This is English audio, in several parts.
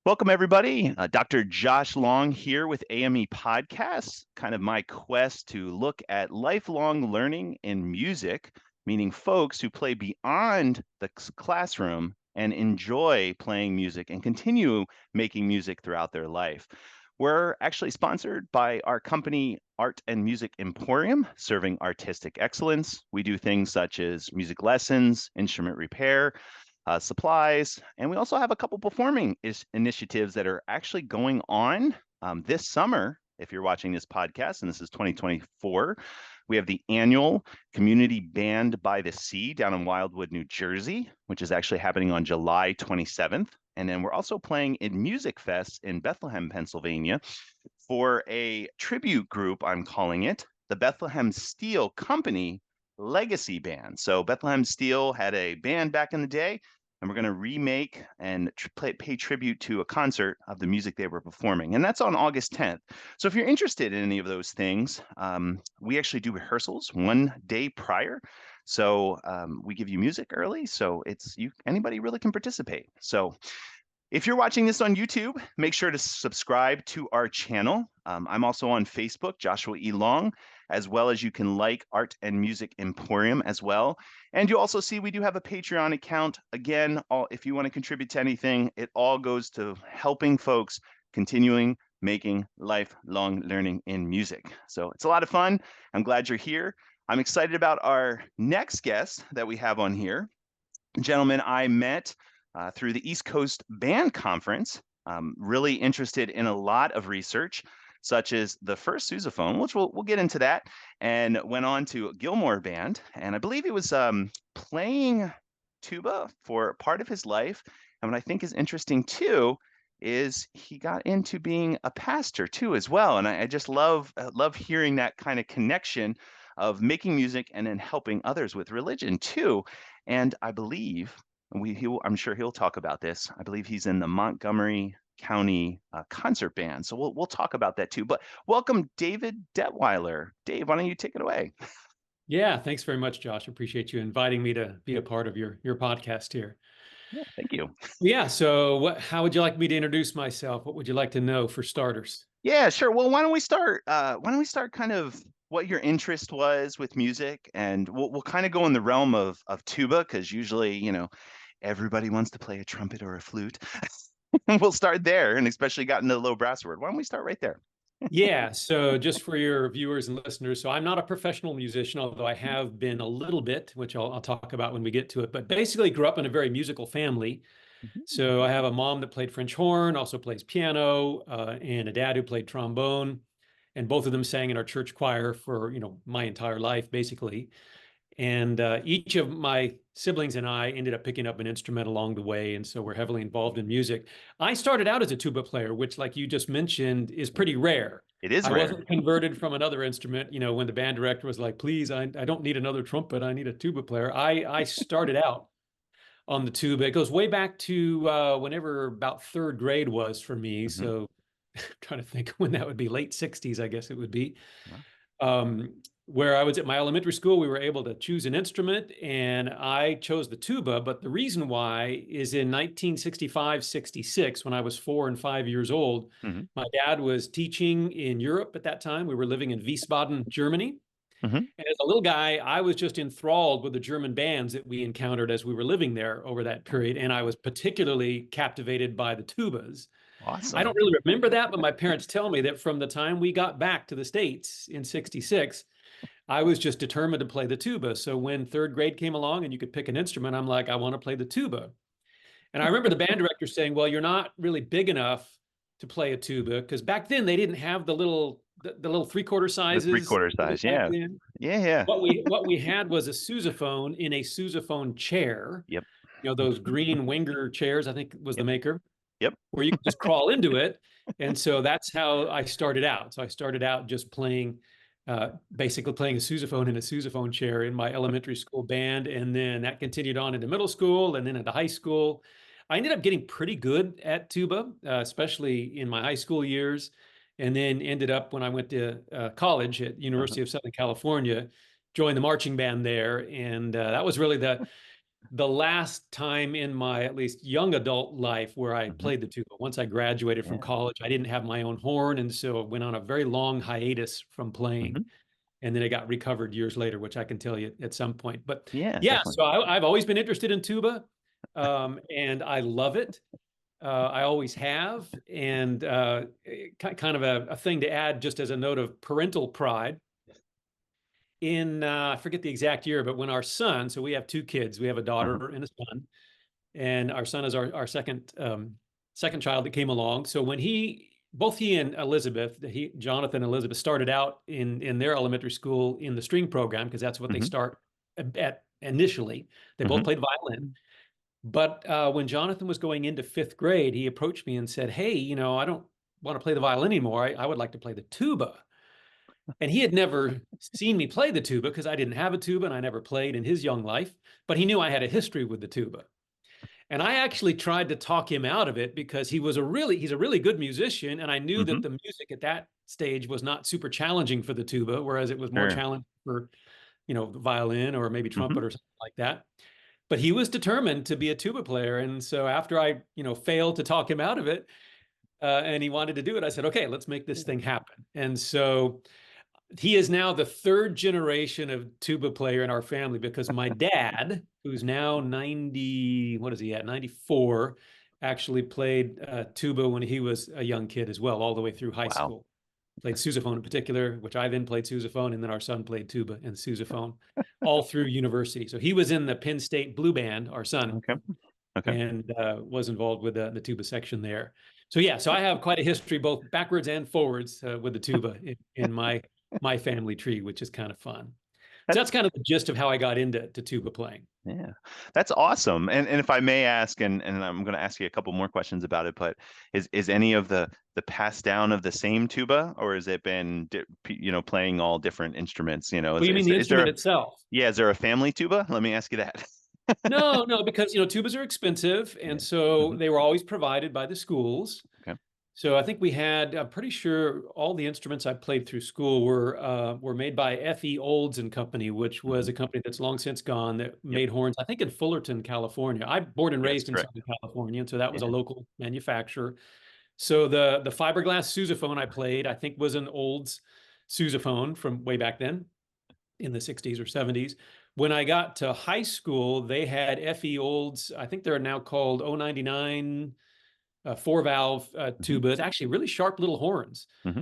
Welcome, everybody. Dr. Josh Long here with AME Podcast, kind of my quest to look at lifelong learning in music, meaning folks who play beyond the classroom and enjoy playing music and continue making music throughout their life. We're actually sponsored by our company, Art and Music Emporium, serving artistic excellence. We do things such as music lessons, instrument repair, supplies, and we also have a couple performing initiatives that are actually going on this summer. If you're watching this podcast, and this is 2024, we have the annual Community Band by the Sea down in Wildwood, New Jersey, which is actually happening on July 27th. And then we're also playing in Music Fest in Bethlehem, Pennsylvania, for a tribute group, I'm calling it, the Bethlehem Steel Company Legacy Band. So Bethlehem Steel had a band back in the day, and we're going to remake and pay tribute to a concert of the music they were performing. And that's on August 10th. So if you're interested in any of those things, we actually do rehearsals one day prior. So we give you music early, so anybody really can participate. So if you're watching this on YouTube, make sure to subscribe to our channel. I'm also on Facebook, Joshua E. Long, as well as you can like Art and Music Emporium as well. And you also see we do have a Patreon account. Again, if you want to contribute to anything, it all goes to helping folks continuing making lifelong learning in music. So it's a lot of fun. I'm glad you're here. I'm excited about our next guest that we have on here. Gentlemen I met through the East Coast Band Conference, really interested in a lot of research, such as the first sousaphone, which we'll get into that, and went on to Gilmore Band. And I believe he was playing tuba for part of his life. And what I think is interesting too is he got into being a pastor too as well. And I just love hearing that kind of connection of making music and then helping others with religion too. And I believe I'm sure he'll talk about this. I believe he's in the Montgomery County concert band. So we'll talk about that too. But welcome, David Detwiler. Dave, why don't you take it away? Yeah, thanks very much, Josh. Appreciate you inviting me to be a part of your podcast here. Yeah, thank you. Yeah, so how would you like me to introduce myself? What would you like to know for starters? Yeah, sure. Well, why don't we start kind of what your interest was with music, and we'll kind of go in the realm of tuba, because usually, everybody wants to play a trumpet or a flute. We'll start there, and especially got into the low brass word. Why don't we start right there? Yeah, so just for your viewers and listeners, so I'm not a professional musician, although I have been a little bit, which I'll talk about when we get to it, but basically grew up in a very musical family. So I have a mom that played French horn, also plays piano, and a dad who played trombone, and both of them sang in our church choir for, my entire life, basically. And each of my siblings and I ended up picking up an instrument along the way. And so we're heavily involved in music. I started out as a tuba player, which, like you just mentioned, is pretty rare. It is rare. I wasn't converted from another instrument. When the band director was like, please, I don't need another trumpet. I need a tuba player. I started out on the tuba. It goes way back to whenever about third grade was for me. So I'm trying to think when that would be, late 60s, I guess it would be. Wow. Where I was at my elementary school, we were able to choose an instrument, and I chose the tuba. But the reason why is in 1965, 66, when I was 4 and 5 years old, my dad was teaching in Europe at that time. We were living in Wiesbaden, Germany. And as a little guy, I was just enthralled with the German bands that we encountered as we were living there over that period. And I was particularly captivated by the tubas. Awesome. I don't really remember that, but my parents tell me that from the time we got back to the States in 66, I was just determined to play the tuba. So when third grade came along and you could pick an instrument, I'm like, I want to play the tuba. And I remember the band director saying, well, you're not really big enough to play a tuba, because back then they didn't have the little 3/4 sizes. The 3/4 size, yeah. Yeah. What we had was a sousaphone in a sousaphone chair. Yep. Those green Winger chairs, I think was the maker. Yep. Where you could just crawl into it. And so that's how I started out. So I started out just basically playing a sousaphone in a sousaphone chair in my elementary school band. And then that continued on into middle school and then into high school. I ended up getting pretty good at tuba, especially in my high school years. And then ended up, when I went to college at University of Southern California, joined the marching band there. And that was really the last time in my at least young adult life where I Hmm. played the tuba. Once I graduated from Yeah. college, I didn't have my own horn, and so I went on a very long hiatus from playing. Hmm. And then it got recovered years later, which I can tell you at some point. But Yeah, yeah, definitely. so I've always been interested in tuba, and I love it. I always have. And kind of a thing to add, just as a note of parental pride. In I forget the exact year, but when our son, so we have two kids, we have a Uh-huh. daughter and a son, and our son is our second child that came along. So when both he and Elizabeth, Jonathan and Elizabeth started out in their elementary school in the string program because that's what they Hmm. start at initially. They both Hmm. played violin. But when Jonathan was going into fifth grade, he approached me and said, "Hey, I don't want to play the violin anymore. I would like to play the tuba." And he had never seen me play the tuba because I didn't have a tuba and I never played in his young life, but he knew I had a history with the tuba. And I actually tried to talk him out of it because he's a really good musician. And I knew Hmm. that the music at that stage was not super challenging for the tuba, whereas it was more Sure. challenging for, the violin or maybe Hmm. trumpet or something like that. But he was determined to be a tuba player. And so after I, failed to talk him out of it, and he wanted to do it, I said, okay, let's make this thing happen. And so he is now the third generation of tuba player in our family because my dad, who's now 90, what is he at, 94, actually played tuba when he was a young kid as well, all the way through high Wow. school. Played sousaphone in particular, which I then played sousaphone, and then our son played tuba and sousaphone all through university. So he was in the Penn State Blue Band, our son, Okay. Okay. and was involved with the tuba section there. So yeah, so I have quite a history both backwards and forwards with the tuba in my family tree, which is kind of fun. So That's that's kind of the gist of how I got into tuba playing. Yeah, that's awesome. And if I may ask, and I'm going to ask you a couple more questions about it, but is any of the passed down of the same tuba, or has it been playing all different instruments? Well, you mean the instrument itself? Is there a family tuba? Let me ask you that. No, no, because tubas are expensive, Yeah. and so Hmm. they were always provided by the schools. Okay. So I think I'm pretty sure all the instruments I played through school were made by F.E. Olds and Company, which was Hmm. a company that's long since gone that Yep. made horns, I think in Fullerton, California. I'm born and Yes, raised in correct. Southern California, and so that was a Yeah. local manufacturer. So the fiberglass sousaphone I played, I think was an Olds sousaphone from way back then in the 60s or 70s. When I got to high school, they had F.E. Olds, I think they're now called 099 four valve Hmm. tubas, actually really sharp little horns. Hmm.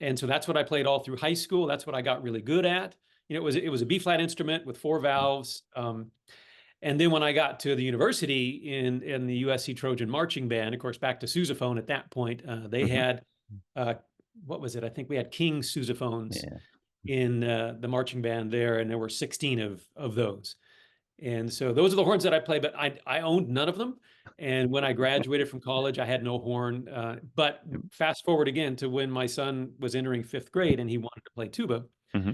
And so that's what I played all through high school. That's what I got really good at. It was a B flat instrument with four valves. And then when I got to the university in the USC Trojan Marching Band, of course, back to sousaphone at that point, they Hmm. had uh, what was it? I think we had King sousaphones Yeah. in the marching band there, and there were 16 of those. And so those are the horns that I play, but I owned none of them. And when I graduated from college, I had no horn. But Yep. fast forward again to when my son was entering fifth grade and he wanted to play tuba. Hmm.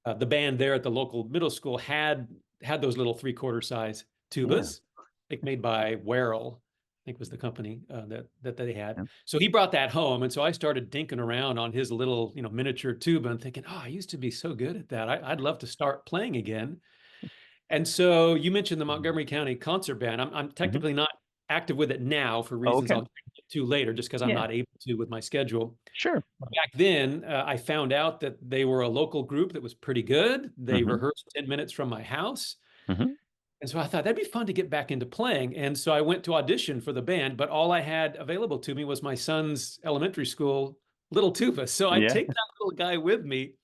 The band there at the local middle school had those little 3/4 size Yeah. tubas, like made by Werrell, I think was the company that they had. Yep. So he brought that home, and so I started dinking around on his little miniature tuba and thinking, oh, I used to be so good at that. I'd love to start playing again. And so you mentioned the Montgomery County Concert Band. I'm Hmm. technically not active with it now for Oh, reasons okay. I'll get to later, just because I'm Yeah. not able to with my schedule. Sure. Back then, I found out that they were a local group that was pretty good. They Hmm. rehearsed 10 minutes from my house. Hmm. And so I thought that'd be fun to get back into playing. And so I went to audition for the band, but all I had available to me was my son's elementary school little tuba. So I'd Yeah. take that little guy with me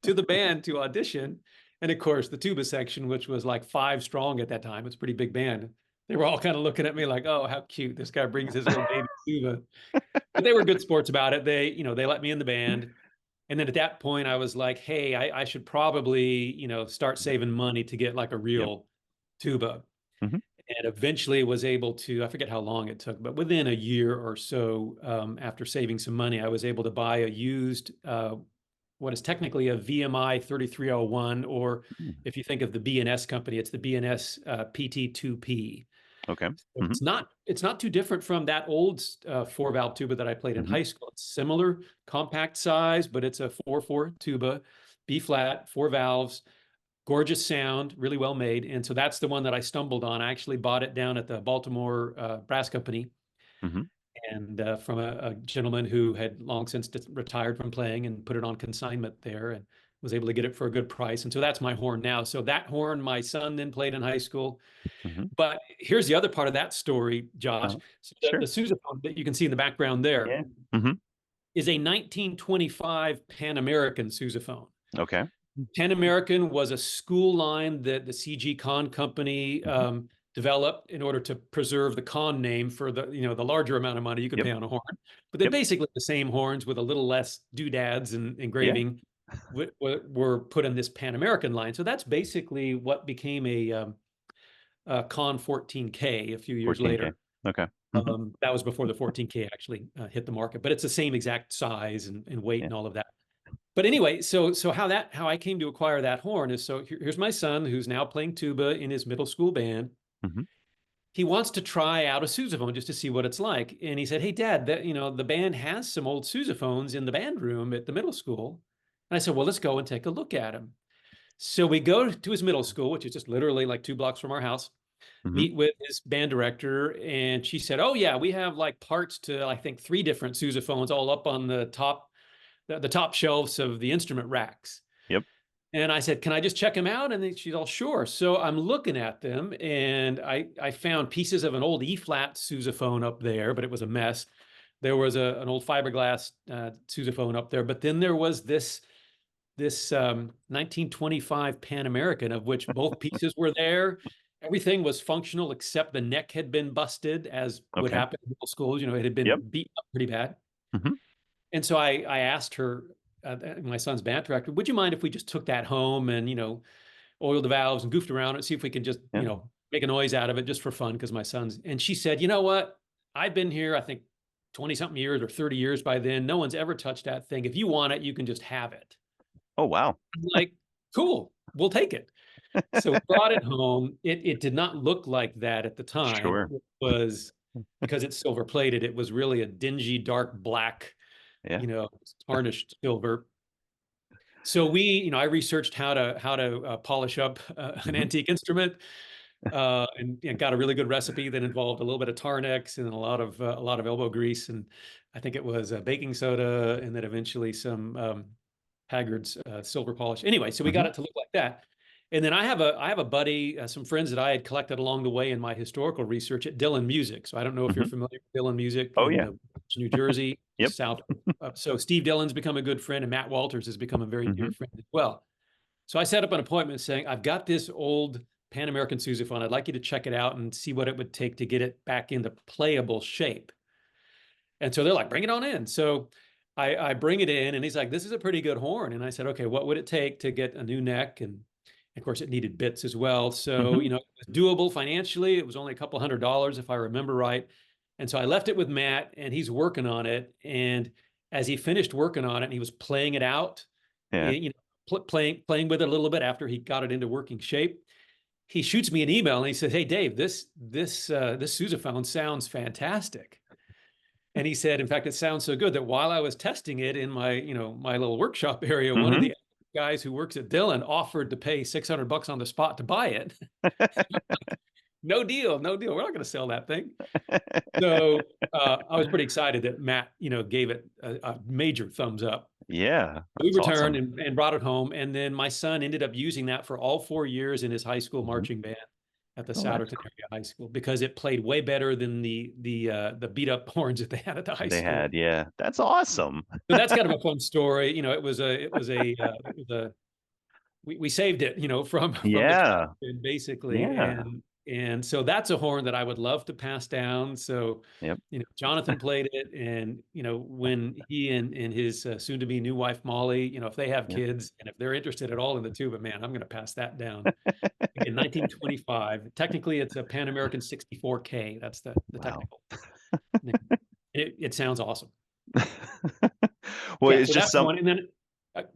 to the band to audition. And of course, the tuba section, which was like 5 strong at that time, it's a pretty big band. They were all kind of looking at me like, oh, how cute. This guy brings his little baby tuba. But they were good sports about it. They let me in the band. And then at that point, I was like, hey, I should probably, start saving money to get like a Yep. real tuba. Hmm. And eventually was able to, I forget how long it took, but within a year or so, after saving some money, I was able to buy a used, what is technically a VMI 3301, or if you think of the B&S company, it's the B&S PT2P. Okay. Hmm. It's not too different from that old 4 valve tuba that I played in Hmm. high school. It's similar, compact size, but it's a 4/4 tuba, B flat, 4 valves. gorgeous sound, really well made. And so that's the one that I stumbled on. I actually bought it down at the Baltimore Brass Company, Mm-hmm. and from a gentleman who had long since retired from playing and put it on consignment there, and was able to get it for a good price. And so that's my horn now. So that horn, my son then played in high school. Mm-hmm. But here's the other part of that story, Josh. So the Sure. sousaphone that you can see in the background there Yeah. Mm-hmm. is a 1925 Pan American sousaphone. Okay. Pan American was a school line that the CG Con company Mm-hmm. developed in order to preserve the Con name for the the larger amount of money you could Yep. pay on a horn. But they're Yep. basically the same horns with a little less doodads and Yeah. engraving were put in this Pan American line. So that's basically what became a Con 14K a few years 14K. later. Okay. Mm-hmm. That was before the 14K actually hit the market, but it's the same exact size and weight Yeah. and all of that. But anyway, so how I came to acquire that horn is, so here's my son who's now playing tuba in his middle school band. Mm-hmm. He wants to try out a sousaphone just to see what it's like. And he said, "Hey, Dad, the band has some old sousaphones in the band room at the middle school." And I said, "Well, let's go and take a look at them." So we go to his middle school, which is just literally like 2 blocks from our house, Mm-hmm. meet with his band director, and she said, "Oh yeah, we have like parts to, I think, 3 different sousaphones all up on the top shelves of the instrument racks." Yep. And I said, "Can I just check them out?" And then she's all, "Sure." So I'm looking at them, and I found pieces of an old E-flat sousaphone up there, but it was a mess. There was an old fiberglass sousaphone up there, but then there was this 1925 Pan American, of which both pieces were there. Everything was functional except the neck had been busted, as would Okay. happen in middle schools. It had been Yep. beaten up pretty bad. Mm-hmm. And so I asked her, my son's band director, "Would you mind if we just took that home and, oiled the valves and goofed around and see if we could just, Yeah. make a noise out of it just for fun?" Because my son's, and she said, "You know what? I've been here, I think 20 something years or 30 years by then. No one's ever touched that thing. If you want it, you can just have it." Oh, wow. I'm like, "Cool, we'll take it." So we brought it home. It did not look like that at the time. Sure. It was, because it's silver plated, it was really a dingy, dark black, Yeah. tarnished silver. So I researched how to polish up an Mm-hmm. antique instrument, and got a really good recipe that involved a little bit of Tarnex and a lot of elbow grease, and I think it was baking soda, and then eventually some Haggard's silver polish. Anyway, so we got Mm-hmm. it to look like that. And then I have a buddy, some friends that I had collected along the way in my historical research at Dillon Music. So I don't know if you're Mm-hmm. familiar with Dillon Music Oh, in yeah. New Jersey, Yep. South. So Steve Dillon's become a good friend, and Matt Walters has become a very Mm-hmm. dear friend as well. So I set up an appointment saying, "I've got this old Pan American sousaphone. I'd like you to check it out and see what it would take to get it back into playable shape." And so they're like, "Bring it on in." So I bring it in, and he's like, "This is a pretty good horn." And I said, "Okay, what would it take to get a new neck?" And of course, it needed bits as well. So, Mm-hmm. it was doable financially. It was only a couple $100 if I remember right. And so I left it with Matt, and he's working on it. And as he finished working on it, and he was playing it out, Yeah. playing with it a little bit after he got it into working shape, he shoots me an email and he says, "Hey, Dave, this sousaphone sounds fantastic." And he said, in fact, it sounds so good that while I was testing it in my, my little workshop area, one of Mm-hmm. the guys who works at Dillon offered to pay $600 on the spot to buy it. No deal, no deal. We're not going to sell that thing. So I was pretty excited that Matt, gave it a major thumbs up. Yeah. We That's returned awesome. and brought it home. And then my son ended up using that for all 4 years in his high school Mm-hmm. marching band at the Oh, that's Souderton area high school, because it played way better than the beat up horns that they had at the high They school. had, yeah. That's awesome. So that's kind of a fun story. We saved it, from the Yeah. captain, basically. Yeah. And so that's a horn that I would love to pass down. So, Yep. Jonathan played it, and, when he and his soon to be new wife, Molly, if they have Yep. kids and if they're interested at all in the tuba, man, I'm going to pass that down. In 1925, technically it's a Pan American 64K. That's the Wow. technical name. It sounds awesome. Well, Yeah, it's so just that's one. And then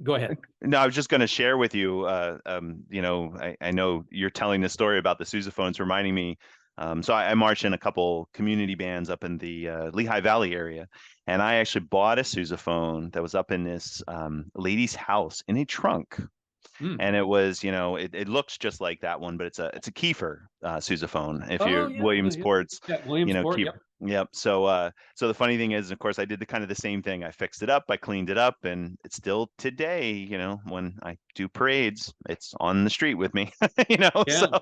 go ahead. No, I was just going to share with you. I know you're telling the story about the sousaphones, reminding me. So I march in a couple community bands up in the Lehigh Valley area, and I actually bought a sousaphone that was up in this lady's house in a trunk. Mm. And it was, it looks just like that one, but it's a Kiefer sousaphone. If Oh you're yeah, yeah, Williamsport's, yeah. Williamsport. Kiefer. Yep. Yep. So the funny thing is, of course, I did the kind of the same thing. I fixed it up, I cleaned it up, and it's still today, when I do parades, it's on the street with me, so Yeah.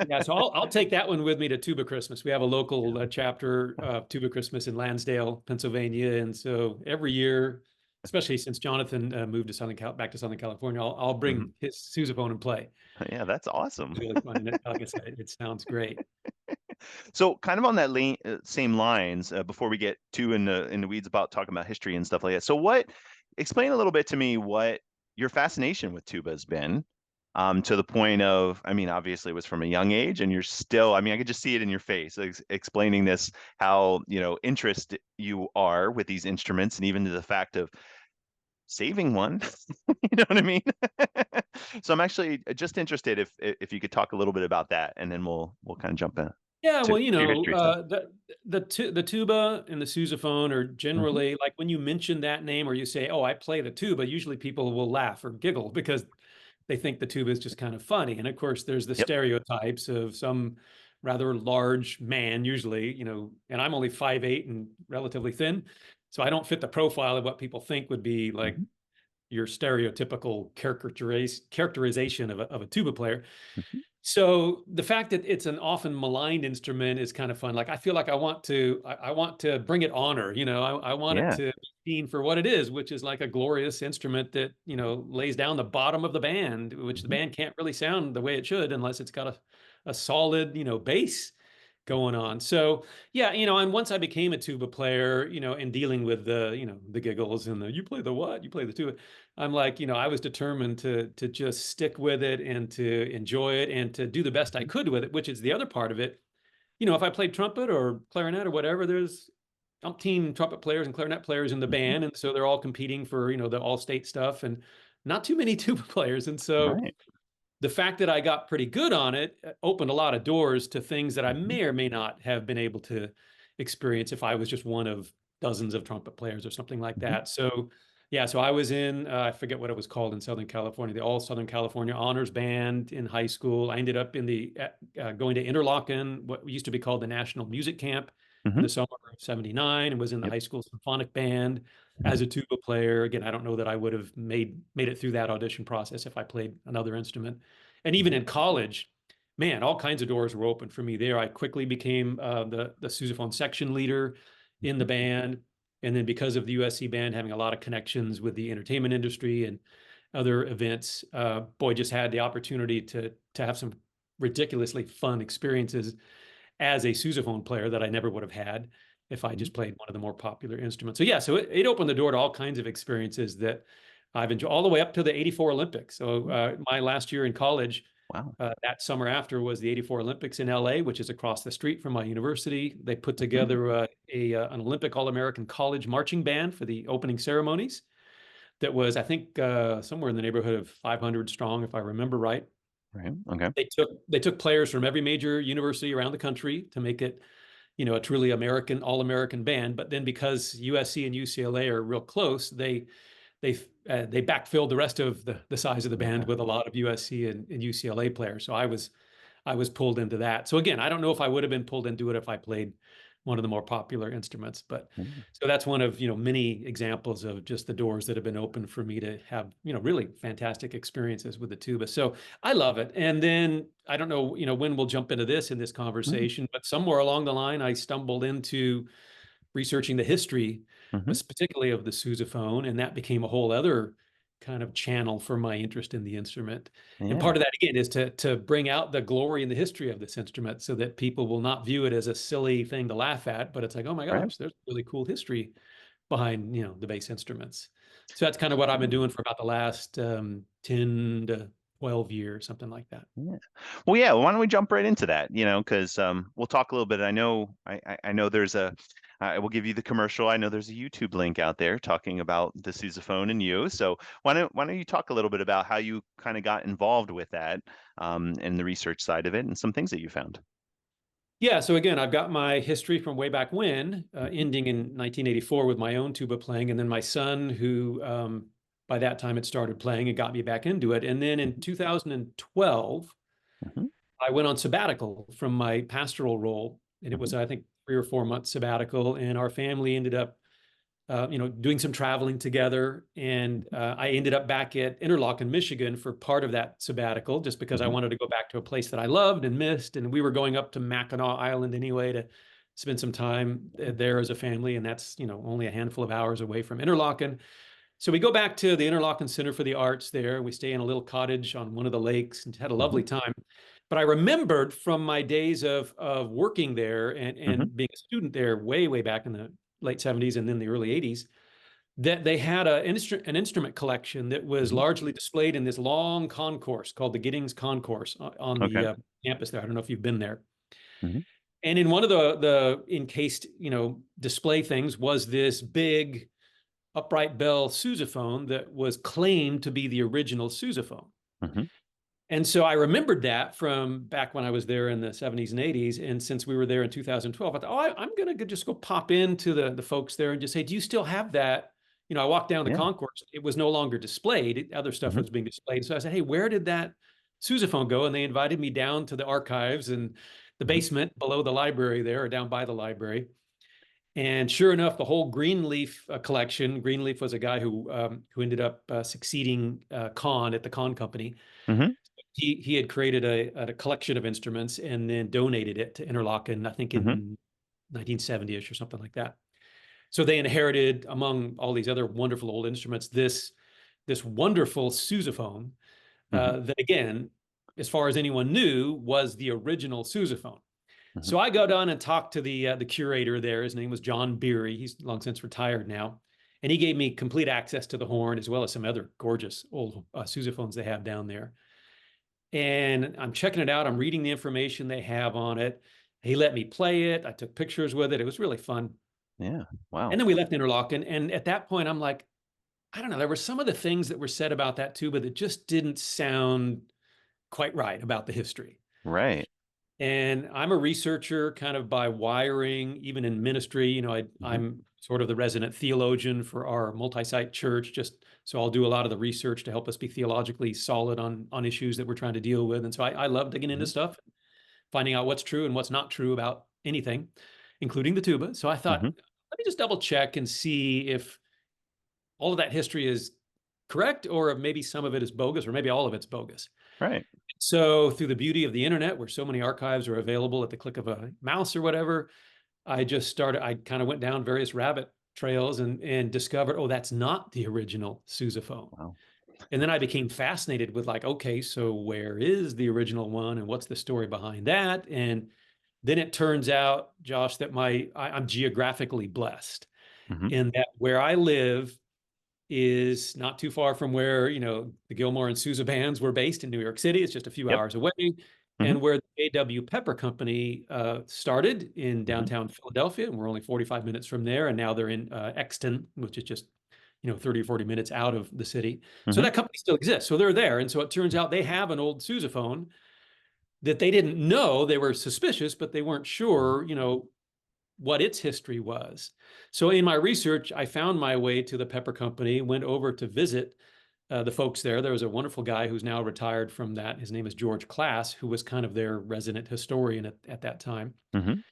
Yeah, so I'll take that one with me to Tuba Christmas. We have a local chapter of Tuba Christmas in Lansdale, Pennsylvania, and so every year, especially since Jonathan moved to back to Southern California, I'll Mhm. bring his sousaphone and play. Yeah, that's awesome. It's really fun, and like I said, it sounds great. So kind of on that same lines, before we get too in the weeds about talking about history and stuff like that. So explain a little bit to me what your fascination with tuba has been, to the point of, I mean, obviously it was from a young age, and you're still, I mean, I could just see it in your face, explaining this, how, interest you are with these instruments, and even to the fact of saving one. You know what I mean? So I'm actually just interested if you could talk a little bit about that, and then we'll kind of jump in Yeah, to well, your history stuff. the tuba and the sousaphone are Hmm. generally like when you mention that name or you say, "Oh, I play the tuba," usually people will laugh or giggle because they think the tuba is just kind of funny. And of course, there's the Yep. stereotypes of some rather large man, usually, and I'm only 5'8" and relatively thin, so I don't fit the profile of what people think would be like Hmm. your stereotypical characterization of a tuba player. Hmm. So the fact that it's an often maligned instrument is kind of fun. Like I feel like I want to bring it honor. I want it Yeah. to be seen for what it is, which is like a glorious instrument that lays down the bottom of the band, which the Hmm. band can't really sound the way it should unless it's got a solid bass going on. So yeah, and once I became a tuba player, and dealing with the giggles and the you play the what, you play the tuba, I'm like, I was determined to just stick with it and to enjoy it and to do the best I could with it, which is the other part of it. If I played trumpet or clarinet or whatever, there's umpteen trumpet players and clarinet players in the Hmm. band, and so they're all competing for the all-state stuff, and not too many tuba players, and so Right. the fact that I got pretty good on it opened a lot of doors to things that I Hmm. may or may not have been able to experience if I was just one of dozens of trumpet players or something like Hmm. that. So, yeah, so I was in, I forget what it was called in Southern California, the All Southern California Honors Band in high school. I ended up going to Interlochen, what used to be called the National Music Camp in Hmm. the summer of '79, and was in the Yep. high school symphonic band as a tuba player. Again, I don't know that I would have made it through that audition process if I played another instrument. And even Mhm. in college, man, all kinds of doors were open for me there. I quickly became the sousaphone section leader in the Mhm. band. And then because of the USC band having a lot of connections with the entertainment industry and other events, boy, just had the opportunity to have some ridiculously fun experiences as a sousaphone player that I never would have had if I Mhm. just played one of the more popular instruments. So yeah, so it opened the door to all kinds of experiences that I've enjoyed all the way up to the '84 Olympics. So my last year in college, Wow. that summer after was the '84 Olympics in LA, which is across the street from my university. They put Mhm. together an Olympic All-American college marching band for the opening ceremonies. That was, I think, somewhere in the neighborhood of 500 strong, if I remember right. Right. Okay. They took players from every major university around the country to make it, a truly American, all-American band. But then because USC and UCLA are real close, they backfilled the rest of the size of the band Yeah. with a lot of USC and UCLA players. So I was pulled into that. So again, I don't know if I would have been pulled into it if I played one of the more popular instruments, but Yeah. so that's one of many examples of just the doors that have been open for me to have really fantastic experiences with the tuba. So I love it. And then I don't know when we'll jump into this in this Mhm. conversation, but somewhere along the line I stumbled into researching the history, Mhm. particularly of the sousaphone, and that became a whole other kind of channel for my interest in the instrument. And Yeah. part of that again is to bring out the glory and the history of this instrument so that people will not view it as a silly thing to laugh at, but it's like, oh my Right. gosh, there's really cool history behind the bass instruments. So that's kind of what I've been Yeah. doing for about the last 10 to 12 years, something like that. Yeah. Well, yeah. Why don't we jump right into that? Because we'll talk a little bit. I know there's a. I will give you the commercial. I know there's a YouTube link out there talking about the sousaphone and you. So why don't you talk a little bit about how you kind of got involved with that, and the research side of it, and some things that you found. Yeah, so again, I've got my history from way back when, Mhm. ending in 1984 with my own tuba playing, and then my son, who by that time had started playing and got me back into it. And then in 2012, Mhm. I went on sabbatical from my pastoral role, and it was, Mhm. I think, 3 or 4 month sabbatical. And our family ended up, doing some traveling together. And I ended up back at Interlochen, Michigan for part of that sabbatical, just because I Mhm. wanted to go back to a place that I loved and missed. And we were going up to Mackinac Island anyway to spend some time there as a family. And that's, only a handful of hours away from Interlochen. So we go back to the Interlochen Center for the Arts there. We stay in a little cottage on one of the lakes and had a Mhm. lovely time. But I remembered from my days of working there and, Mhm. and being a student there way, way back in the late 70s and then the early 80s, that they had an instrument collection that was Mhm. largely displayed in this long concourse called the Giddings Concourse on Okay. the campus there. I don't know if you've been there. Mhm. And in one of the encased, display things was this big upright bell sousaphone that was claimed to be the original sousaphone. Mhm. And so I remembered that from back when I was there in the 70s and 80s. And since we were there in 2012, I thought, I'm going to just go pop into the folks there and just say, do you still have that? I walked down the Yeah. concourse. It was no longer displayed. Other stuff Mhm. was being displayed. So I said, hey, where did that sousaphone go? And they invited me down to the archives and the Mhm. basement below the library there, or down by the library. And sure enough, the whole Greenleaf collection. Greenleaf was a guy who ended up succeeding Kahn at the Kahn Company. Mhm. He had created a collection of instruments and then donated it to Interlochen, I think Mhm. in 1970ish or something like that. So they inherited, among all these other wonderful old instruments, this wonderful sousaphone Mhm. that, again, as far as anyone knew, was the original sousaphone. Mhm. So I go down and talk to the curator there. His name was John Beery. He's long since retired now. And he gave me complete access to the horn as well as some other gorgeous old sousaphones they have down there. And I'm checking it out. I'm reading the information they have on it. He let me play it. I took pictures with it. It was really fun. Yeah. And Wow. then we left Interlochen. And at that point, I'm like, I don't know. There were some of the things that were said about that tuba that just didn't sound quite right about the history. Right. And I'm a researcher kind of by wiring, even in ministry. Mhm. I'm sort of the resident theologian for our multi-site church, just so I'll do a lot of the research to help us be theologically solid on issues that we're trying to deal with. And so I love digging into Mhm. stuff, finding out what's true and what's not true about anything, including the tuba. So I thought, Mhm. let me just double check and see if all of that history is correct, or if maybe some of it is bogus, or maybe all of it's bogus. Right. So through the beauty of the internet, where so many archives are available at the click of a mouse or whatever, I kind of went down various rabbit trails and discovered, oh, that's not the original sousaphone. Wow. And then I became fascinated with, like, okay, so where is the original one and what's the story behind that? And then it turns out, Josh, that I'm geographically blessed Mhm. in that where I live is not too far from where, the Gilmore and Sousa bands were based in New York City. It's just a few Yep. hours away. Mhm. And where the A.W. Pepper Company started in Mhm. downtown Philadelphia, and we're only 45 minutes from there. And now they're in Exton, which is just, 30 or 40 minutes out of the city. So Mhm. that company still exists. So they're there. And so it turns out they have an old sousaphone that they didn't know. They were suspicious, but they weren't Mhm. sure, what its history was. So in my research, I found my way to the Pepper Company, went over to visit the folks there. There was a wonderful guy who's now retired from that. His name is George Class, who was kind of their resident historian at that time. Mhm.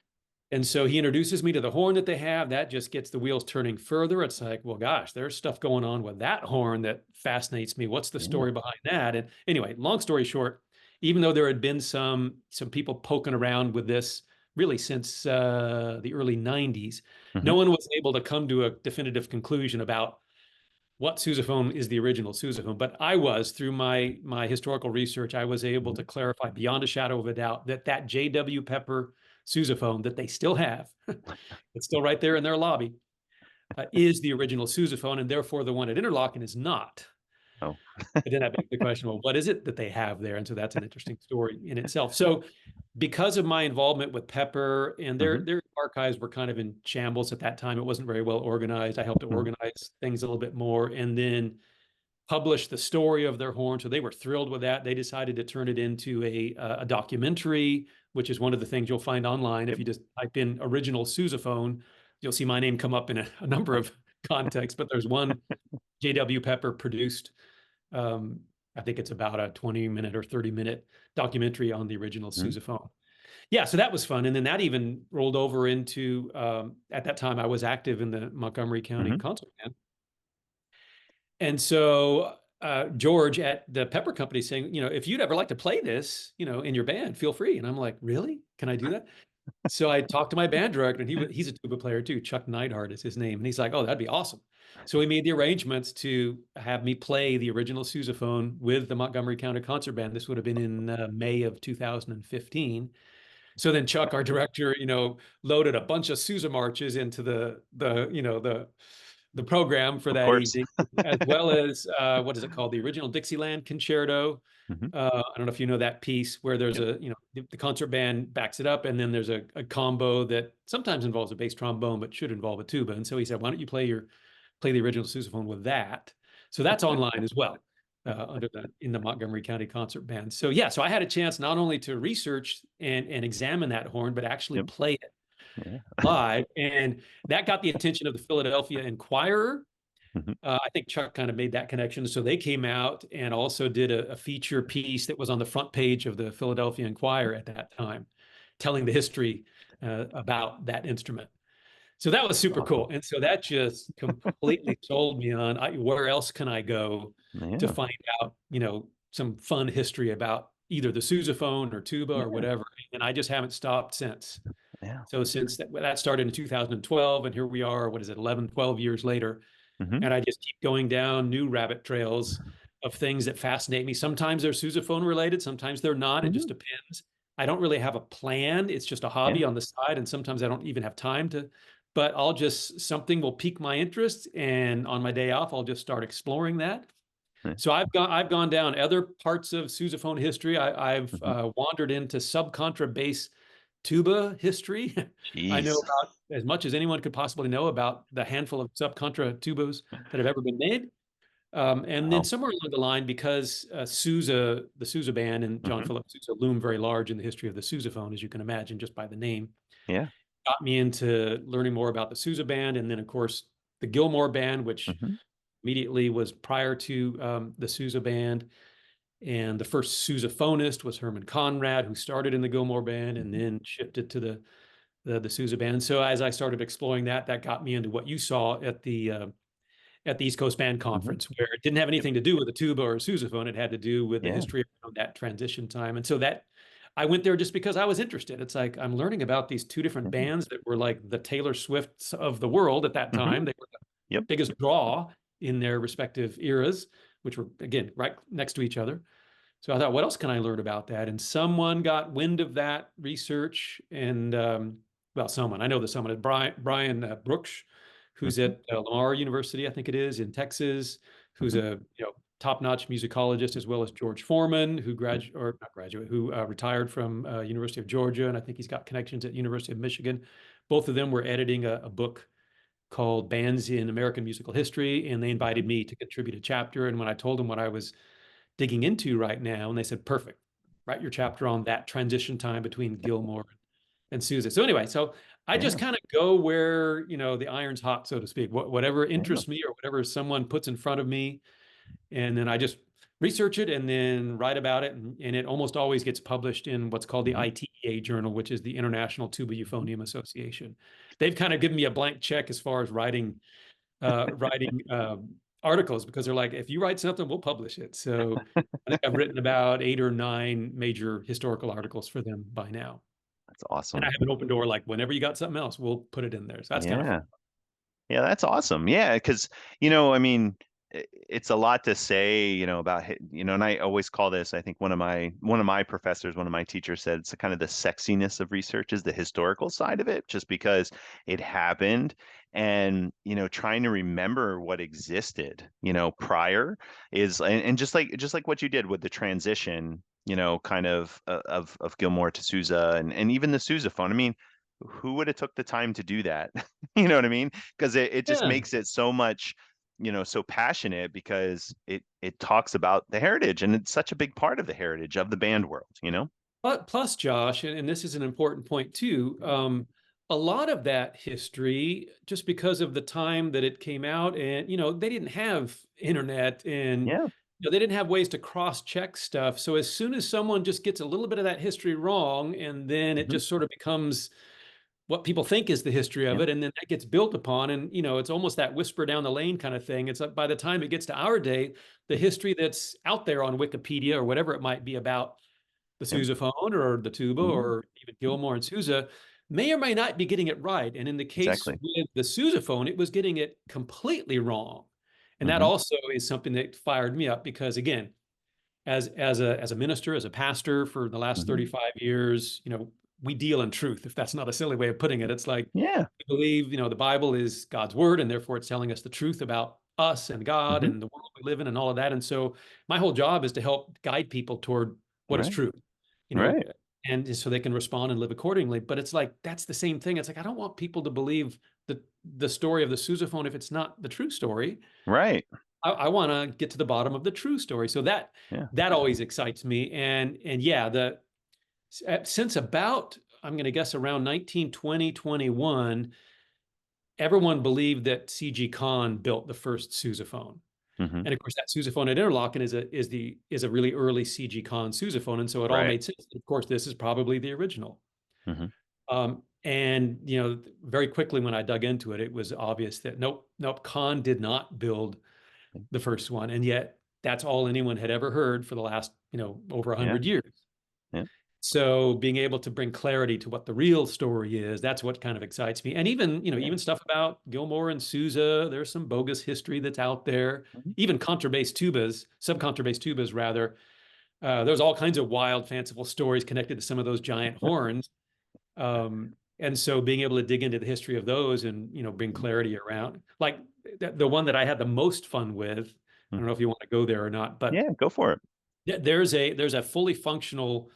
And so he introduces me to the horn that they have. That just gets the wheels turning further. It's like, well, gosh, there's stuff going on with that horn that fascinates me. What's the Yeah. story behind that? And anyway, long story short, even though there had been some people poking around with this really since the early 90s, no Mhm. one was able to come to a definitive conclusion about what sousaphone is the original sousaphone. But I was, through my historical research, I was able Mhm. to clarify beyond a shadow of a doubt that J.W. Pepper sousaphone that they still have, it's still right there in their lobby, is the original sousaphone, and therefore the one at Interlochen is not. Oh. But then I beg the question, well, what is it that they have there? And so that's an interesting story in itself. So because of my involvement with Pepper, and Mhm. their archives were kind of in shambles at that time, it wasn't very well organized. I helped to Mhm. organize things a little bit more, and then publish the story of their horn. So they were thrilled with that. They decided to turn it into a documentary, which is one of the things you'll find online. If Yep. you just type in original sousaphone, you'll see my name come up in a number Oh. of contexts. But there's one J.W. Pepper produced. I think it's about a 20-minute or 30-minute documentary on the original Mhm. sousaphone. Yeah, so that was fun. And then that even rolled over into, at that time, I was active in the Montgomery County Mhm. concert band. And so George at the Pepper Company saying, if you'd ever like to play this, in your band, feel free. And I'm like, really? Can I do that? So I talked to my band director, and he's a tuba player too. Chuck Neidhart is his name. And he's like, oh, that'd be awesome. So we made the arrangements to have me play the original sousaphone with the Montgomery County Concert Band. This would have been in May of 2015. So then Chuck, our director, loaded a bunch of Sousa marches into the program for Of that course. evening, as well as what is it called? The original Dixieland Concerto. Mhm. I don't know if you know that piece where there's Yep. the concert band backs it up, and then there's a combo that sometimes involves a bass trombone, but should involve a tuba. And so he said, why don't you play the original sousaphone with that? So that's online as well, in the Montgomery County Concert Band. So yeah, so I had a chance not only to research and examine that horn, but actually Yep. play it Yeah. live, and that got the attention of the Philadelphia Inquirer. Mhm. I think Chuck kind of made that connection. So they came out and also did a feature piece that was on the front page of the Philadelphia Inquirer at that time, telling the history about that instrument. So that was super Awesome. cool. And so that just completely sold me on where else can I go to Yeah. find out, some fun history about either the sousaphone or tuba or Yeah. whatever. And I just haven't stopped since. Yeah. So since that started in 2012, and here we are, what is it, 11, 12 years later, Mhm. and I just keep going down new rabbit trails of things that fascinate me. Sometimes they're sousaphone related, sometimes they're not. It just Mhm. depends. I don't really have a plan. It's just a Yeah. hobby on the side, and sometimes I don't even have time to, but something will pique my interest, and on my day off, I'll just start exploring that. Yeah. So I've gone down other parts of sousaphone history. I've Mhm. wandered into subcontrabass tuba history. I know Jeez. about as much as anyone could possibly know about the handful of subcontra tubas that have ever been made. And then Wow. somewhere along the line, because the Sousa band and John Mhm. Philip Sousa loom very large in the history of the sousaphone, as you can imagine, just by the name, Yeah. got me into learning more about the Sousa band. And then, of course, the Gilmore band, which Mhm. immediately was prior to the Sousa band. And the first sousaphonist was Herman Conrad, who started in the Gilmore band and Mhm. then shifted to the Sousa band. So as I started exploring that, that got me into what you saw at the East Coast Band Mhm. Conference, where it didn't have Yep. anything to do with a tuba or a sousaphone. It had to do with the Yeah. history of that transition time. And so that I went there just because I was interested. It's like I'm learning about these two different Mhm. bands that were like the Taylor Swifts of the world at that Mhm. time. They were the Yep. biggest draw in their respective eras, which were again right next to each other. So I thought, what else can I learn about that? And someone got wind of that research, and well, someone I know, the someone is Brian Brooks, who's Mhm. at Lamar University, I think it is, in Texas, who's Mhm. a top-notch musicologist, as well as George Foreman, who Mhm. or not graduate, who retired from University of Georgia, and I think he's got connections at University of Michigan. Both of them were editing a book called Bands in American Musical History, and they invited Mhm. me to contribute a chapter. And when I told them what I was digging into right now, and they said, perfect, write your chapter on that transition time between Gilmore and Sousa. So anyway, so I just Yeah. kind of go where, the iron's hot, so to speak, whatever Yeah. interests me or whatever someone puts in front of me. And then I just research it and then write about it. And it almost always gets published in what's called the Mhm. ITEA journal, which is the International Tuba Mhm. Euphonium Association. They've kind of given me a blank check as far as writing articles, because they're like, if you write something, we'll publish it. So I think I've written about 8 or 9 major historical articles for them by now. That's And I awesome. have an open door, like whenever you got something else, we'll put it in there. So that's kind of fun. Yeah. Yeah, that's awesome. Yeah, because I mean, it's a lot to say, about and I always call this. I think one of my professors, one of my teachers said it's kind of the sexiness of research is the historical side of it, just because it happened, and trying to remember what existed, prior is, and just like what you did with the transition, kind of Gilmore to Sousa, and even the sousaphone. I mean, who would have took the time to do that? You know what I mean? Because it just Yeah. makes it so much, so passionate, because it talks about the heritage, and it's such a big part of the heritage of the band world. But plus, Josh, and this is an important point too. a lot of that history, just because of the time that it came out, and they didn't have internet, and Yeah. they didn't have ways to cross-check stuff. So as soon as someone just gets a little bit of that history wrong, and then it Hmm. just sort of becomes what people think is the history of Yep. it, and then that gets built upon, and it's almost that whisper down the lane kind of thing. It's like by the time it gets to our day, the history that's out there on Wikipedia or whatever it might be about the Yep. sousaphone or the tuba Hmm. or even Gilmore and Sousa may or may not be getting it right. And in the case Exactly. with the sousaphone, it was getting it completely wrong. And that Hmm. also is something that fired me up because, again, as a minister, as a pastor for the last Hmm. 35 years, we deal in truth. If that's not a silly way of putting it, it's like Yeah. we believe, the Bible is God's word, and therefore it's telling us the truth about us and God Hmm. and the world we live in and all of that. And so my whole job is to help guide people toward what is Right. true, you know, Right. and so they can respond and live accordingly. But it's like that's the same thing. It's like I don't want people to believe the story of the sousaphone if it's not the true story. Right. I want to get to the bottom of the true story. So Yeah. that always excites me. And yeah, since about I'm going to guess around 1920, 21, everyone believed that C.G. Kahn built the first sousaphone. Hmm. And of course, that sousaphone at Interlochen is a really early C.G. Kahn sousaphone, and so it all Right. made sense. Of course, this is probably the original. Hmm. And very quickly when I dug into it, it was obvious that nope, Kahn did not build the first one, and yet that's all anyone had ever heard for the last over Yeah. 100 years. Yeah. So being able to bring clarity to what the real story is, that's what kind of excites me. And even, Yeah. even stuff about Gilmore and Sousa, there's some bogus history that's out there. Mhm. Even contrabass tubas, subcontrabass tubas rather. There's all kinds of wild, fanciful stories connected to some of those giant horns. And so being able to dig into the history of those and, bring clarity around, like the one that I had the most fun with, I don't know if you want to go there or not, but Yeah. Go for it. there's a fully functional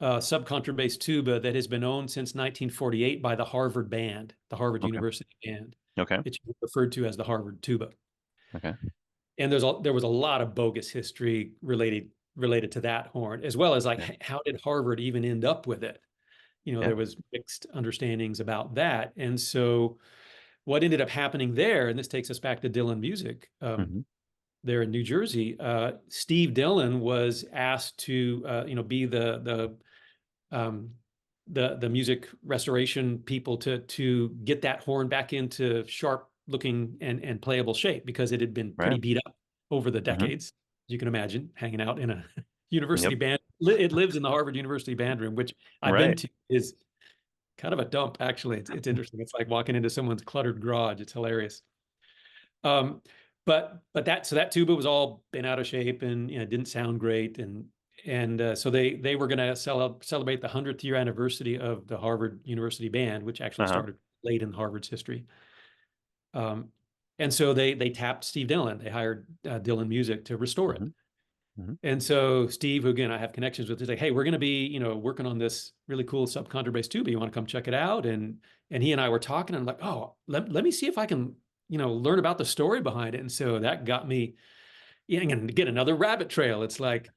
subcontrabass tuba that has been owned since 1948 by the Harvard Band, the Harvard Okay. University Band. Okay. It's referred to as the Harvard tuba. Okay. And there was a lot of bogus history related to that horn, as well as like Yeah. how did Harvard even end up with it? Yeah. There was mixed understandings about that. And so what ended up happening there, and this takes us back to Dylan Music, Hmm. there in New Jersey, Steve Dillon was asked to, be um, the music restoration people to get that horn back into sharp looking and playable shape because it had been Right. pretty beat up over the Hmm. decades. You can imagine hanging out in a university Yep. band. It lives in the Harvard University band room, which I've been Right. to. Is kind of a dump, actually. It's interesting. It's like walking into someone's cluttered garage. It's hilarious. Um, but that tuba was all bent out of shape and didn't sound great, and so they were going to celebrate the 100th year anniversary of the Harvard University Band, which actually Uh-huh. started late in Harvard's history. Um, and so they tapped Steve Dillon. They hired Dillon Music to restore it. Hmm. Hmm. And so Steve, who again I have connections with, is like, hey, we're going to be working on this really cool subcontrabass tuba. You want to come check it out? And he and I were talking, and I'm like, oh, let me see if I can learn about the story behind it. And so that got me and get another rabbit trail. It's like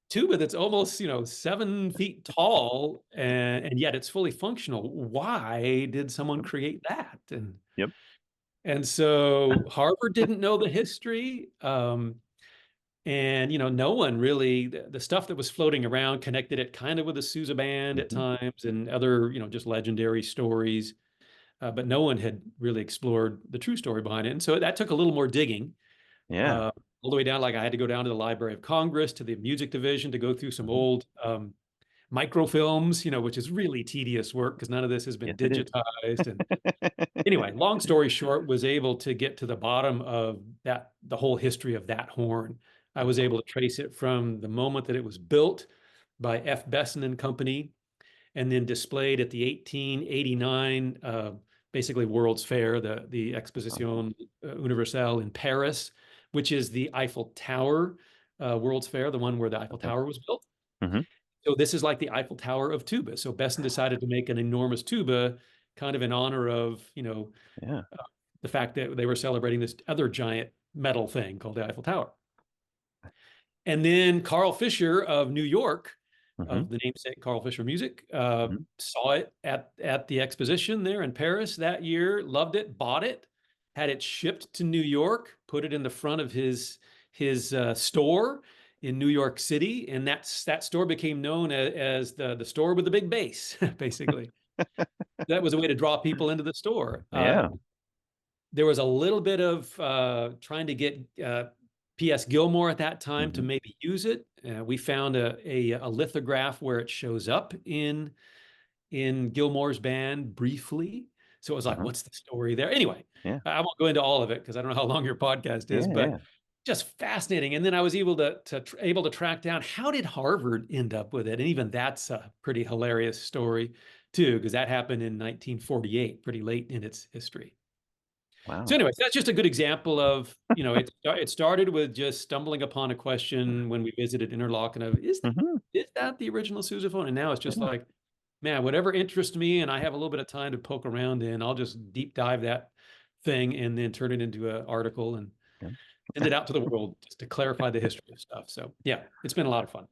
tuba that's almost 7 feet tall, and yet it's fully functional. Why did someone create that? Yep. And so Harvard didn't know the history. And no one really the stuff that was floating around connected it kind of with the Sousa band at Hmm. times and other just legendary stories, but no one had really explored the true story behind it. And so that took a little more digging, Yeah. all the way down. Like I had to go down to the Library of Congress to the music division to go through some Hmm. old microfilms, which is really tedious work because none of this has been Yes, it is. digitized. And anyway, long story short, was able to get to the bottom of the whole history of that horn. I was able to trace it from the moment that it was built by F. Besson and Company, and then displayed at the 1889 basically World's Fair, the Exposition Universelle in Paris, which is the Eiffel Tower World's Fair, the one where the Eiffel Okay. Tower was built. Hmm. So this is like the Eiffel Tower of tuba. So Besson decided to make an enormous tuba, kind of in honor of Yeah. the fact that they were celebrating this other giant metal thing called the Eiffel Tower. And then Carl Fisher of New York Mm-hmm. of the namesake Carl Fischer music. Mm-hmm. Saw it at the exposition there in Paris that year, loved it, bought it, had it shipped to New York, put it in the front of his store in New York City, and that store became known as the store with the big bass, basically. That was a way to draw people into the store. Yeah. There was a little bit of trying to get P.S. Gilmore at that time to Mm-hmm. maybe use it. We found a lithograph where it shows up in Gilmore's band briefly. So it was like, Uh-huh. what's the story there? Anyway, Yeah. I won't go into all of it because I don't know how long your podcast is, Yeah. but Yeah. just fascinating. And then I was able to track down, how did Harvard end up with it? And even that's a pretty hilarious story too, because that happened in 1948, pretty late in its history. So Wow. anyways, that's just a good example of, it started with just stumbling upon a question when we visited Interlochen of, Mm-hmm. is that the original sousaphone? And now it's just Yeah. like, man, whatever interests me and I have a little bit of time to poke around in, I'll just deep dive that thing and then turn it into an article and Yeah. send it out to the world just to clarify the history of stuff. So yeah, it's been a lot of fun.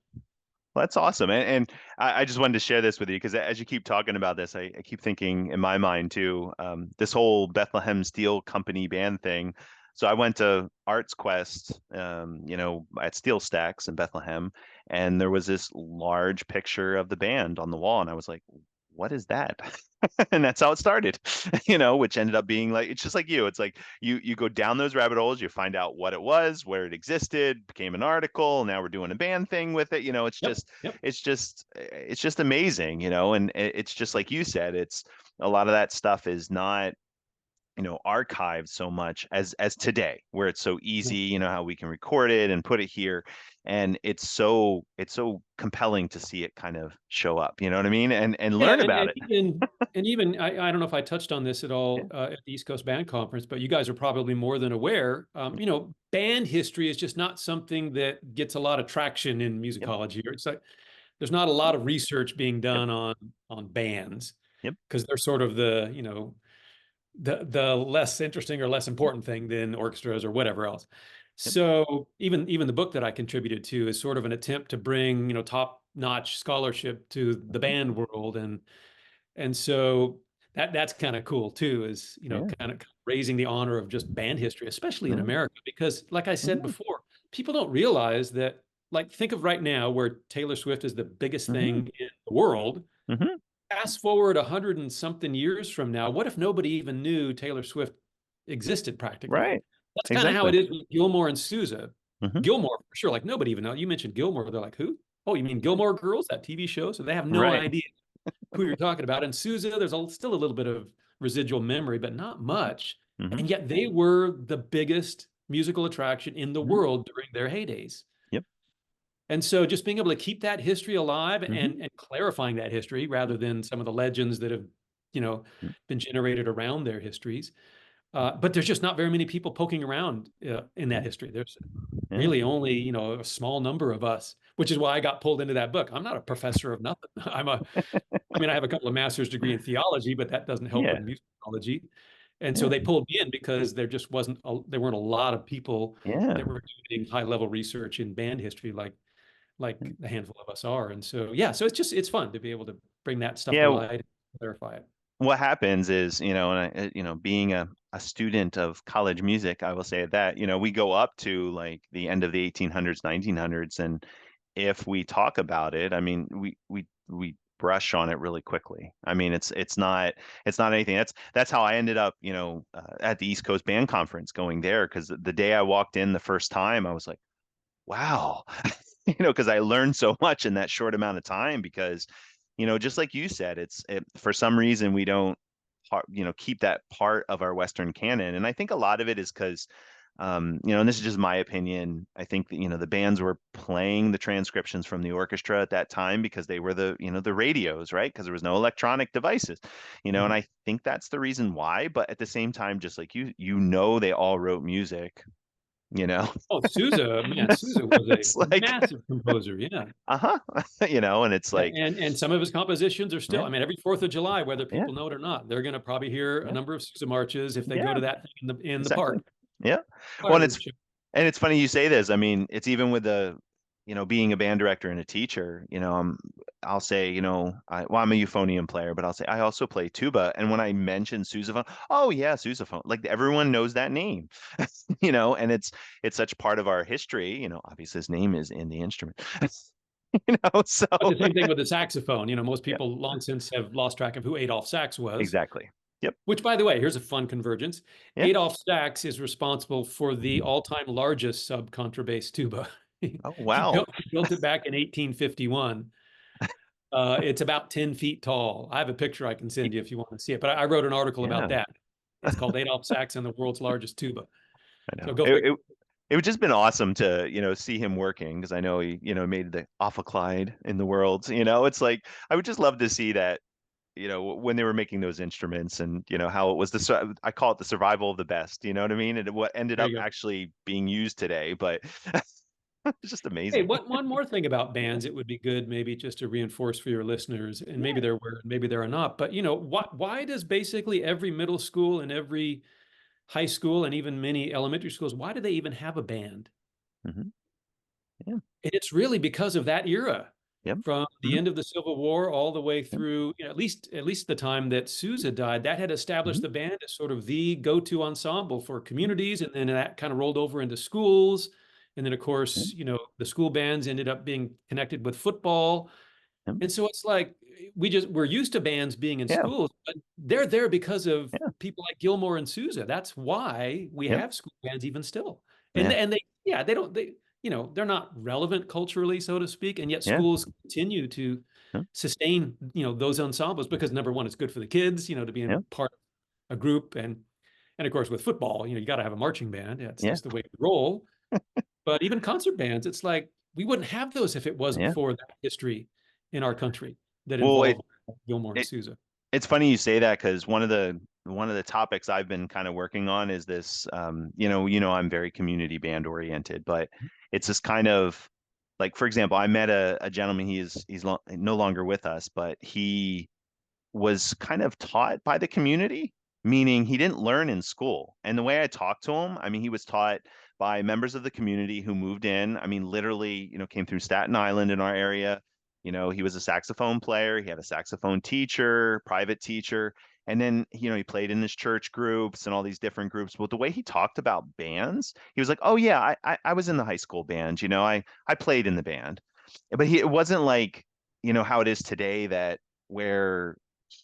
Well, that's awesome. And I just wanted to share this with you because as you keep talking about this, I keep thinking in my mind too, this whole Bethlehem Steel Company band thing. So I went to Arts Quest, at Steel Stacks in Bethlehem, and there was this large picture of the band on the wall. And I was like, what is that? And that's how it started, which ended up being like, it's just like you. It's like you go down those rabbit holes, you find out what it was, where it existed, became an article. Now we're doing a band thing with it. It's Yep. just Yep. it's just amazing, and it's just like you said, it's a lot of that stuff is not archived so much as today, where it's so easy, how we can record it and put it here, and it's so compelling to see it kind of show up, you know what I mean, and Yeah, learn about it. even I don't know if I touched on this at Yeah. all at the East Coast Band Conference, but you guys are probably more than aware. Band history is just not something that gets a lot of traction in Yep. musicology. Or it's like there's not a lot of research being Yep. done on bands Yep. because they're sort of the less interesting or less important thing than orchestras or whatever else. Yep. So even the book that I contributed to is sort of an attempt to bring top-notch scholarship to the Mhm. band world, and so that's kind of cool too, is Yeah. kind of raising the honor of just band history, especially in Yeah. America, because like I said Mhm. before, people don't realize that. Like, think of right now where Taylor Swift is the biggest Mhm. thing in the world. Mhm. Fast forward 100 and something years from now, what if nobody even knew Taylor Swift existed practically? Right. That's kind of how Exactly. it is with Gilmore and Sousa. Mhm. Gilmore, for sure, like nobody even know. You mentioned Gilmore, they're like, who? Oh, you mean Gilmore Girls, that TV show? So they have no Right. idea who you're talking about. And Sousa, there's still a little bit of residual memory, but not much. Mhm. And yet they were the biggest musical attraction in the Mhm. world during their heydays. Yep. And so just being able to keep that history alive Mhm. and clarifying that history rather than some of the legends that have, you know, Mm. been generated around their histories. But there's just not very many people poking around in that Yeah. history. There's Yeah. really only, a small number of us, which is why I got pulled into that book. I'm not a professor of nothing. I have a couple of master's degree in theology, but that doesn't help Yeah. with musicology. And so Yeah. they pulled me in because there just there weren't a lot of people Yeah. that were doing high level research in band history like the handful of us are. And so, yeah, so it's fun to be able to bring that stuff to Yeah. light and clarify it. What happens is, being a student of college music, I will say that, we go up to like the end of the 1800s, 1900s, and if we talk about it, I mean, we brush on it really quickly. I mean, it's not anything. That's how I ended up, at the East Coast Band Conference going there, because the day I walked in the first time, I was like, wow, because I learned so much in that short amount of time. Because, just like you said, for some reason we don't, keep that part of our Western canon, and I think a lot of it is because, and this is just my opinion. I think that, the bands were playing the transcriptions from the orchestra at that time because they were the radios, right? Because there was no electronic devices, and Mhm. I think that's the reason why. But at the same time, just like they all wrote music, you know. Oh, Sousa, man, It's, Sousa was a it's like, massive composer. Yeah. uh-huh. And it's Yeah, like, and some of his compositions are still, yeah, every 4th of July, whether yeah, people know it or not, they're going to probably hear a yeah, number of Sousa marches if they go yeah, to that thing in the exactly. park. Yeah. Well, Fireworks show. and it's funny you say this. I mean, it's even with being a band director and a teacher, I'll say, I'm a euphonium player, but I'll say I also play tuba. And when I mention sousaphone, oh yeah, sousaphone, like everyone knows that name, and it's such part of our history. Obviously his name is in the instrument, so But the same thing with the saxophone. Most yeah, people long since have lost track of who Adolph Sax was. exactly. Yep. Which, by the way, here's a fun convergence. Yeah. Adolph Sax is responsible for the all-time largest subcontrabass tuba. Oh He wow. built it back in 1851. It's about 10 feet tall. I have a picture I can send you if you want to see it. But I wrote an article about Yeah. that. It's called Adolph Sax and the World's Largest Tuba. I So know. go It, figure. it it would just been awesome to, see him working because I know he, made the Alpha Clyde in the world. It's like I would just love to see that, when they were making those instruments and, how it was I call it the survival of the best, you know what I mean? And what ended There up you go. actually being used today, but it's just Hey, amazing. one more thing about Yeah. bands, it would be good maybe just to reinforce for your listeners, and maybe Yeah. they're aware, maybe they're not. But why does basically every middle school and every high school and even many elementary schools, why do they even have a band? Hmm. Yeah. And it's really because of that era, Yep. from the Hmm. end of the Civil War all the way Yep. through, at least the time that Sousa died, that had established Hmm. the band as sort of the go-to ensemble for communities, and then that kind of rolled over into schools. And then, of Yep. course, the school bands ended up being connected with football. Yep. And so it's like we're used to bands being in Yeah. schools, but they're there because of Yeah. people like Gilmore and Sousa. That's why we Yep. have school bands even still. And Yeah. and they yeah, they don't they they're not relevant culturally, so to speak, and yet Yeah. schools continue to Yep. sustain, those ensembles because number one, it's good for the kids, to be in Yep. part of a group, and of course with football, you got to have a marching band. That's Yeah. just the way we roll. But even concert bands, it's like we wouldn't have those if it wasn't Yeah. for that history in our country that Well, involved Gilmore and it Sousa. it's funny you say that because one of the topics I've been kind of working on is this. I'm very community band oriented, but it's this kind of like, for example, I met a gentleman. He's no longer with us, but he was kind of taught by the community, meaning he didn't learn in school. And the way I talked to him, I mean, he was taught by members of the community who moved in. I mean, literally, came through Staten Island in our area. He was a saxophone player. He had a saxophone teacher, private teacher. And then, he played in his church groups and all these different groups. But the way he talked about bands, he was like, oh, yeah, I was in the high school band. I played in the band. But it wasn't like, how it is today that where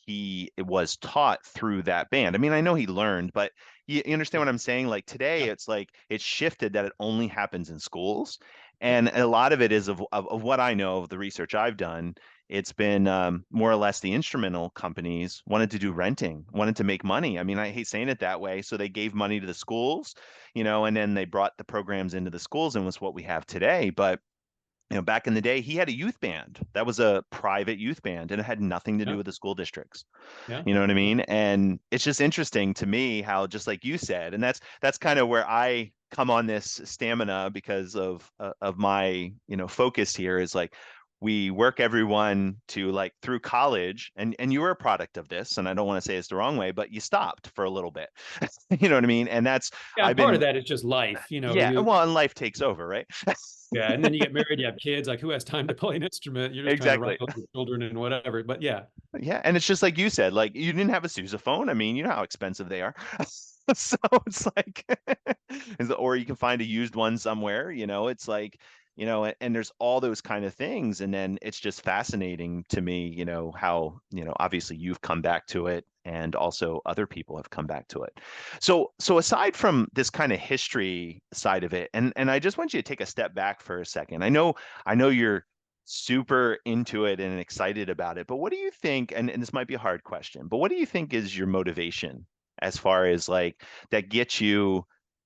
he was taught through that band. I mean, I know he learned, but you understand what I'm saying? Like today, Yeah. it's like it's shifted that it only happens in schools. And a lot of it is of what I know of the research I've done. It's been more or less the instrumental companies wanted to do renting, wanted to make money. I mean, I hate saying it that way. So they gave money to the schools, and then they brought the programs into the schools and was what we have today. But back in the day, he had a youth band that was a private youth band and it had nothing to do Yeah. with the school districts. Yeah. You know what I mean? And it's just interesting to me how, just like you said, and that's kind of where I come on this stamina because of my, focus here is like we work everyone to like through college and you were a product of this, and I don't want to say it's the wrong way, but you stopped for a little bit. You know what I mean? And that's Yeah. I've And part of been that is just life, yeah, well, and life takes over, right? yeah. And then you get married, you have kids, like who has time to play an instrument? You're just trying to Exactly. write with your children and whatever. But yeah. Yeah, and it's just like you said, like you didn't have a sousaphone. I mean, you know how expensive they are. So it's like, or you can find a used one somewhere, it's like, and there's all those kind of things. And then it's just fascinating to me, how, obviously you've come back to it and also other people have come back to it. So aside from this kind of history side of it, and I just want you to take a step back for a second. I know you're super into it and excited about it. But what do you think? And this might be a hard question, but what do you think is your motivation as far as like that gets you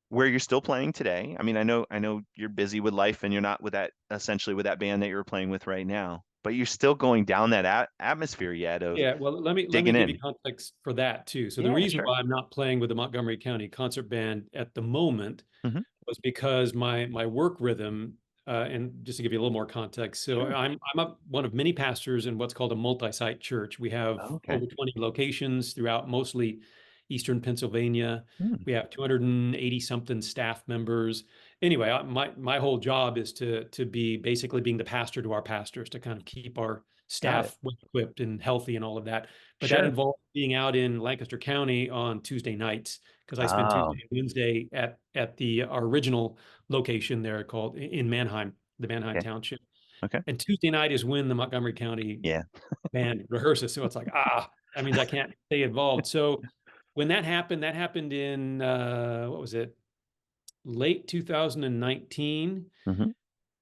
where you're still playing today? I mean, I know you're busy with life and you're not with that essentially with that band that you're playing with right now, but you're still going down that atmosphere yet of Yeah, well, let me digging give you in. context for that too. So the Yeah, reason sure. why I'm not playing with the Montgomery County Concert Band at the moment Hmm. was because my work rhythm, and just to give you a little more context, so Sure. I'm one of many pastors in what's called a multi-site church. We have Okay. over 20 locations throughout mostly Eastern Pennsylvania. Hmm. We have 280 something staff members. Anyway, my whole job is to be basically being the pastor to our pastors, to kind of keep our Got it. staff well equipped and healthy and all of that. But that Sure. involves being out in Lancaster County on Tuesday nights, because I spend Oh, Tuesday and Wednesday at our original location there called in Manheim, the Manheim okay. Township. Okay. And Tuesday night is when the Montgomery County Yeah. band rehearses. So it's like, that means I can't stay involved. So when that happened in, what was it? Late 2019. Hmm.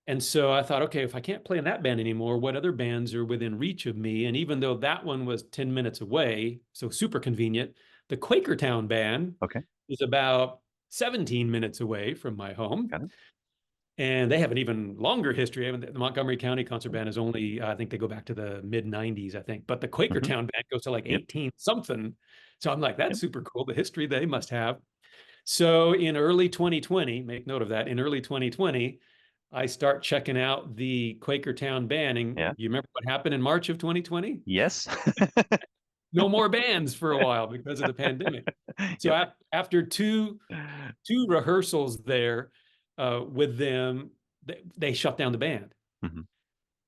And so I thought, okay, if I can't play in that band anymore, what other bands are within reach of me? And even though that one was 10 minutes away, so super convenient, the Quakertown band Okay. is about 17 minutes away from my home. Got it. And they have an even longer history. I mean, the Montgomery County Concert Band is only, I think they go back to the mid 90s, I think. But the Hmm. Quakertown band goes to like Yep. 18 something. So I'm like, Yep. that's super cool, the history they must have. So in early 2020, make note of that, in early 2020, I start checking out the Quakertown band. And Yeah. you remember what happened in March of 2020? Yes. No more bands for a while because of the pandemic. So Yep. after two rehearsals there with them, they shut down the band. Hmm.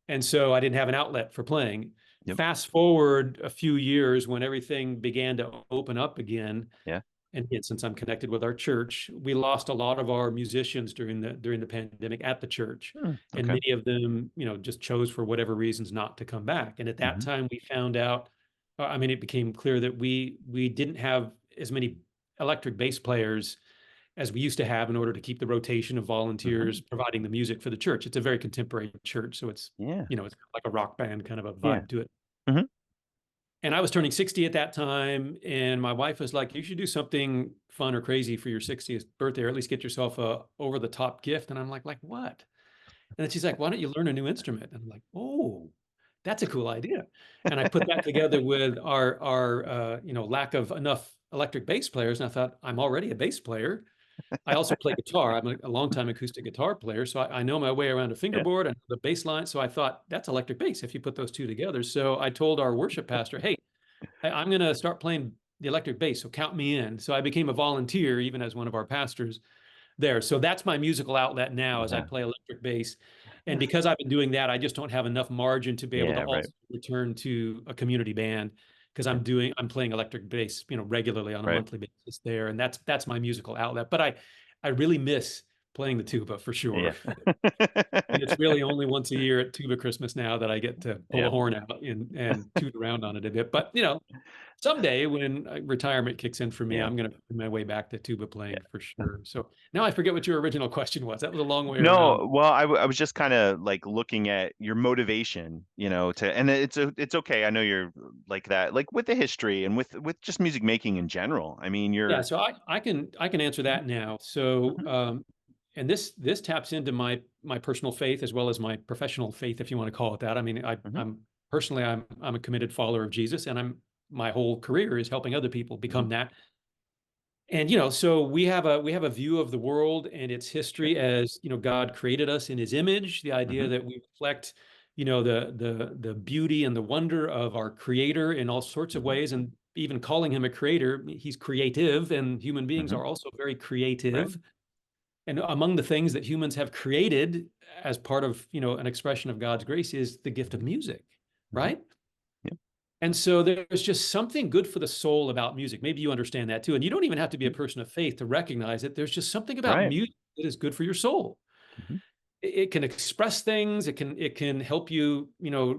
And so I didn't have an outlet for playing. Yep. Fast forward a few years when everything began to open up again. Yeah. And again, since I'm connected with our church, we lost a lot of our musicians during the pandemic at the church. And Okay. many of them, just chose for whatever reasons not to come back. And at that Hmm. time we found out, it became clear that we didn't have as many electric bass players as we used to have in order to keep the rotation of volunteers Hmm. providing the music for the church. It's a very contemporary church, so it's Yeah. it's like a rock band kind of a Yeah. vibe to it. Hmm. And I was turning 60 at that time, and my wife was like, "You should do something fun or crazy for your 60th birthday, or at least get yourself a over the top gift." And I'm like what? And then she's like, "Why don't you learn a new instrument?" And I'm like, "Oh, that's a cool idea." And I put that together with our lack of enough electric bass players, and I thought, I'm already a bass player. I also play guitar. I'm a longtime acoustic guitar player, so I know my way around a Yeah. fingerboard and the bass line. So I thought that's electric bass if you put those two together. So I told our worship pastor, "Hey, I'm going to start playing the electric bass, so count me in." So I became a volunteer, even as one of our pastors there. So that's my musical outlet now, as I Yeah. play electric bass. And because I've been doing that, I just don't have enough margin to be able to Yeah. Right. also return to a community band, because Yeah. I'm playing electric bass, regularly on a Right. monthly basis there. And that's my musical outlet. But I really miss playing the tuba for sure. Yeah. And it's really only once a year at Tuba Christmas now that I get to pull a Yeah. horn out and toot around on it a bit. But someday when retirement kicks in for me, Yeah. I'm going to find my way back to tuba playing Yeah. for sure. So now I forget what your original question was. That was a long way around. No, well, I was just kind of like looking at your motivation, and it's okay. I know you're like that, like with the history and with just music making in general. I mean, Yeah, you're. so I can answer that now. So Mhm. and this taps into my personal faith as well as my professional faith, if you want to call it that. I mean, Mhm. I'm a committed follower of Jesus, and my whole career is helping other people Mhm. become that. And so we have a view of the world and its Sure. history as God created us in His image. The idea Mhm. that we reflect the beauty and the wonder of our Creator in all sorts of Mhm. ways, and even calling Him a creator, He's creative, and human beings Mhm. are also very Right. creative. And among the things that humans have created as part of an expression of God's grace is the gift of music, Mhm. right? Yep. And so there's just something good for the soul about music. Maybe you understand that too. And you don't even have to be a Mhm. person of faith to recognize it. There's just something about Right. music that is good for your soul. Mhm. It can express things. It can help you,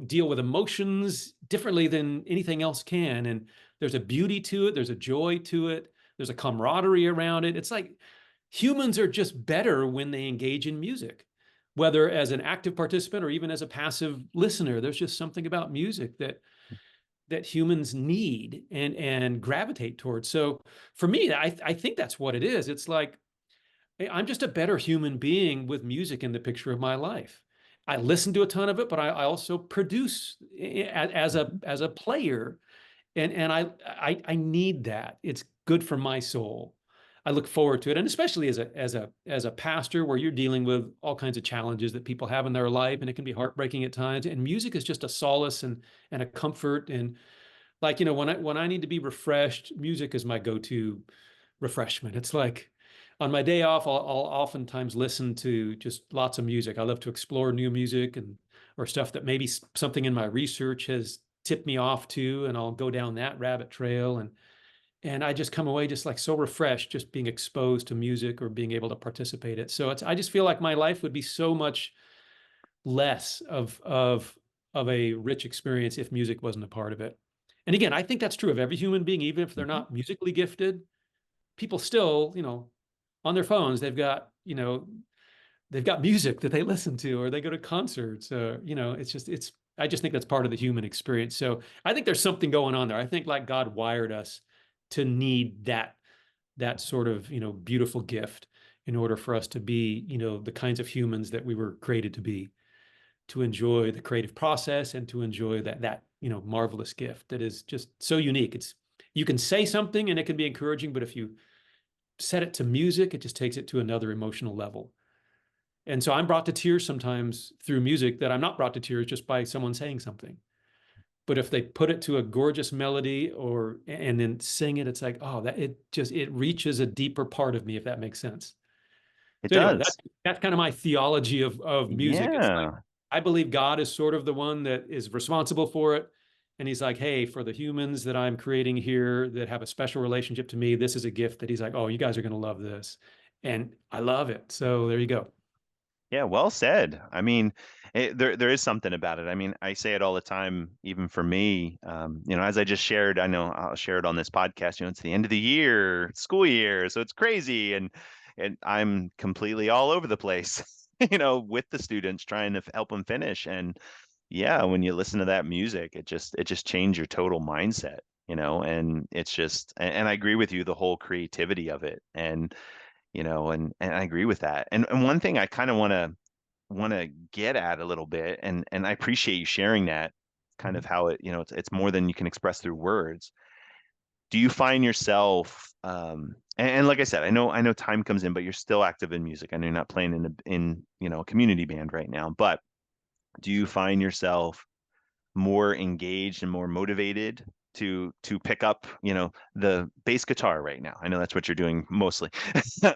deal with emotions differently than anything else can. And there's a beauty to it. There's a joy to it. There's a camaraderie around it. It's like humans are just better when they engage in music, whether as an active participant or even as a passive listener. There's just something about music that humans need and gravitate towards. So for me, I think that's what it is. It's like I'm just a better human being with music in the picture of my life. I listen to a ton of it, but I also produce as a Mhm. as a player, and I need that. It's good for my soul. I look forward to it, and especially as a pastor, where you're dealing with all kinds of challenges that people have in their life, and it can be heartbreaking at times. And music is just a solace and a comfort, and Like, when I need to be refreshed, music is my go-to refreshment. It's like on my day off, I'll oftentimes listen to just lots of music. I love to explore new music or stuff that maybe something in my research has tipped me off to, and I'll go down that rabbit trail. And I just come away just like so refreshed, just being exposed to music or being able to participate in it. So I just feel like my life would be so much less of a rich experience if music wasn't a part of it. And again, I think that's true of every human being, even if they're Mhm. not musically gifted. People still, on their phones, they've got music that they listen to, or they go to concerts. I just think that's part of the human experience. So I think there's something going on there. I think like God wired us to need that sort of, beautiful gift in order for us to be, the kinds of humans that we were created to be, to enjoy the creative process and to enjoy that marvelous gift that is just so unique. You can say something and it can be encouraging, but if you set it to music, it just takes it to another emotional level. And so I'm brought to tears sometimes through music that I'm not brought to tears just by someone saying something. But if they put it to a gorgeous melody and then sing it, it's like, oh, it reaches a deeper part of me, if that makes sense. It So anyway, does. that's kind of my theology of music. It's like Yeah. I believe God is sort of the one that is responsible for it. And he's like, hey, for the humans that I'm creating here that have a special relationship to me, this is a gift that he's like, oh, you guys are going to love this. And I love it. So there you go. Yeah, well said. I mean, there is something about it. I mean, I say it all the time, even for me. As I just shared, I know I'll share it on this podcast. It's the end of the year, school year, so it's crazy, and I'm completely all over the place, with the students trying to help them finish. And yeah, when you listen to that music, it just changed your total mindset, and it's just, and I agree with you, the whole creativity of it, and I agree with that. And one thing I kind of want to get at a little bit, and I appreciate you sharing that, kind of how it's more than you can express through words. Do you find yourself and like I said, I know time comes in, but you're still active in music. I know you're not playing in a community band right now, but do you find yourself more engaged and more motivated to pick up, the bass guitar right now? I know that's what you're doing mostly.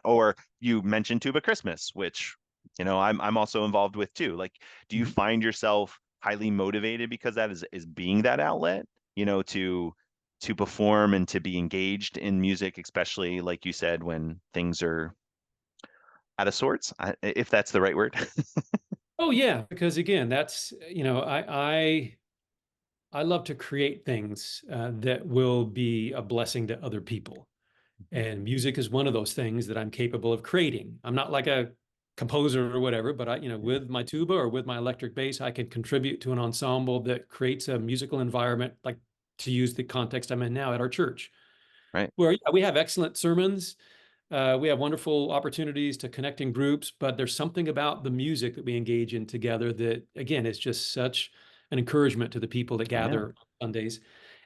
Or you mentioned Tuba Christmas, which, I'm also involved with too. Like, do you Mhm. find yourself highly motivated because that is being that outlet, to perform and to be engaged in music, especially like you said, when things are out of sorts, if that's the right word. Oh yeah, because again, that's, I love to create things that will be a blessing to other people. And music is one of those things that I'm capable of creating. I'm not like a composer or whatever, but with my tuba or with my electric bass, I can contribute to an ensemble that creates a musical environment, like to use the context I'm in now at our church, Right. where we have excellent sermons. We have wonderful opportunities to connect in groups, but there's something about the music that we engage in together that, again, is just such an encouragement to the people that Yeah. gather on Sundays.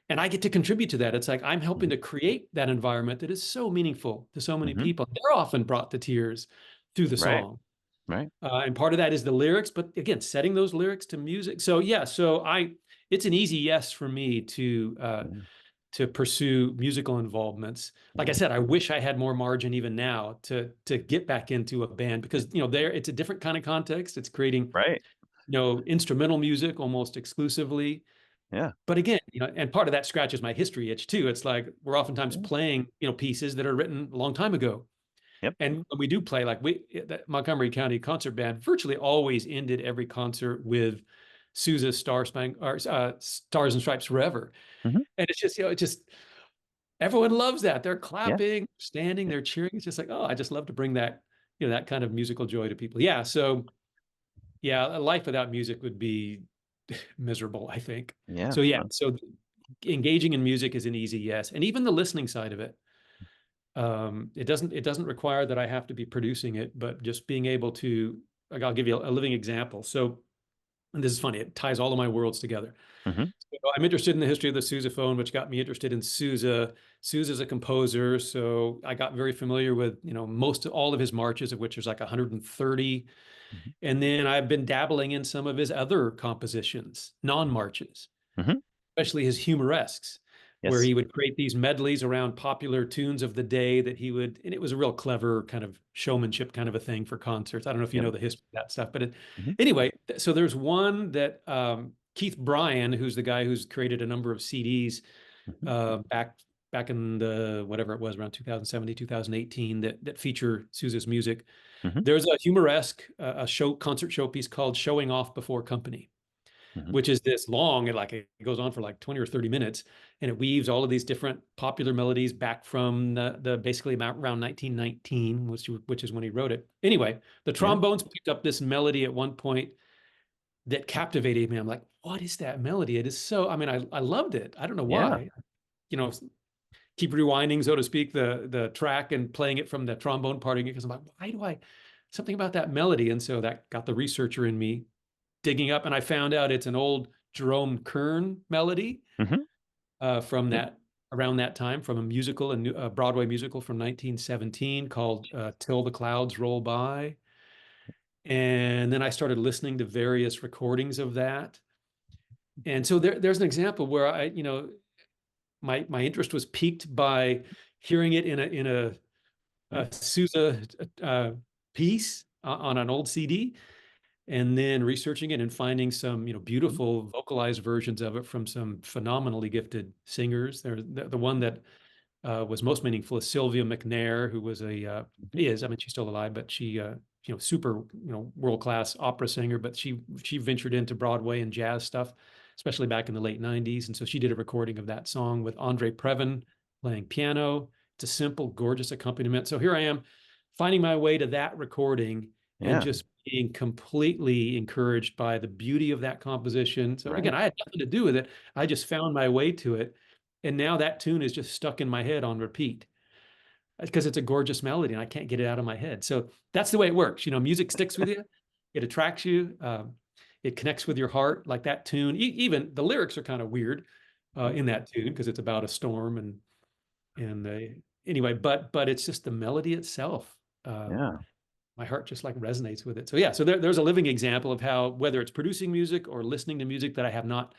And I get to contribute to that. It's like I'm helping Mhm. to create that environment that is so meaningful to so many Mhm. people. They're often brought to tears through the Right. song. Right. And part of that is the lyrics, but again, setting those lyrics to music. So yeah, it's an easy yes for me Yeah. to pursue musical involvements. Like I said, I wish I had more margin even now to get back into a band because there it's a different kind of context. It's creating Right. instrumental music almost exclusively. Yeah. But again, and part of that scratches my history itch too. It's like we're oftentimes Yeah. playing pieces that are written a long time ago. Yep. And when we do play, like that Montgomery County Concert Band virtually always ended every concert with Sousa's Stars and Stripes Forever. Mhm. And it's just, everyone loves that. They're Yeah. clapping, standing, they're cheering. It's just like, oh, I just love to bring that, that kind of musical joy to people. Yeah. So yeah, a life without music would be miserable, I think. Yeah. So yeah, so engaging in music is an easy yes. And even the listening side of it. It doesn't require that I have to be producing it, but just being able to, like, I'll give you a living example. So, and this is funny, it ties all of my worlds together. Mhm. So I'm interested in the history of the sousaphone, which got me interested in Sousa. Sousa's a composer, so I got very familiar with, most of all of his marches, of which there's like 130. Mhm. And then I've been dabbling in some of his other compositions, non-marches, Mhm. especially his humoresques. where Yes. he would create these medleys around popular tunes of the day that he would, and it was a real clever kind of showmanship kind of a thing for concerts. I don't know if you Yep. know the history of that stuff, but Mhm. anyway, so there's one that Keith Bryan, who's the guy who's created a number of CDs Mhm. back in the whatever it was around 2017, 2018 that feature Sousa's music. Mhm. There's a humoresque a concert showpiece called "Showing Off Before Company," Mhm. which is this long, it goes on for like 20 or 30 minutes, and it weaves all of these different popular melodies back from the basically about around 1919, which is when he wrote it. Anyway, the Yeah. trombones picked up this melody at one point that captivated me. I'm like, what is that melody? It is so, I mean, I loved it. I don't know Yeah. why. You know, keep rewinding, so to speak, the track and playing it from the trombone parting it because I'm like, why do I something about that melody? And so that got the researcher in me digging up, and I found out it's an old Jerome Kern melody Mhm. from Yep. that around that time, from a Broadway musical from 1917 called "Till the Clouds Roll By." And then I started listening to various recordings of that, and so there's an example where my interest was piqued by hearing it a Sousa piece on an old CD, and then researching it and finding some Mhm. beautiful vocalized versions of it from some phenomenally gifted singers. The one that was most meaningful is Sylvia McNair, who was I mean, she's still alive, but she super world class opera singer. But she ventured into Broadway and jazz stuff, especially back in the late '90s. And so she did a recording of that song with Andre Previn playing piano. It's a simple, gorgeous accompaniment. So here I am, finding my way to that recording and Yeah. just being completely encouraged by the beauty of that composition. So again, Right. I had nothing to do with it. I just found my way to it. And now that tune is just stuck in my head on repeat because it's a gorgeous melody and I can't get it out of my head. So that's the way it works. Music sticks with you, it attracts you, it connects with your heart. Like that tune, even the lyrics are kind of weird Mhm. in that tune because it's about a storm and anyway, but it's just the melody itself. Yeah. My heart just like resonates with it. So yeah, so there's a living example of how whether it's producing music or listening to music that I have not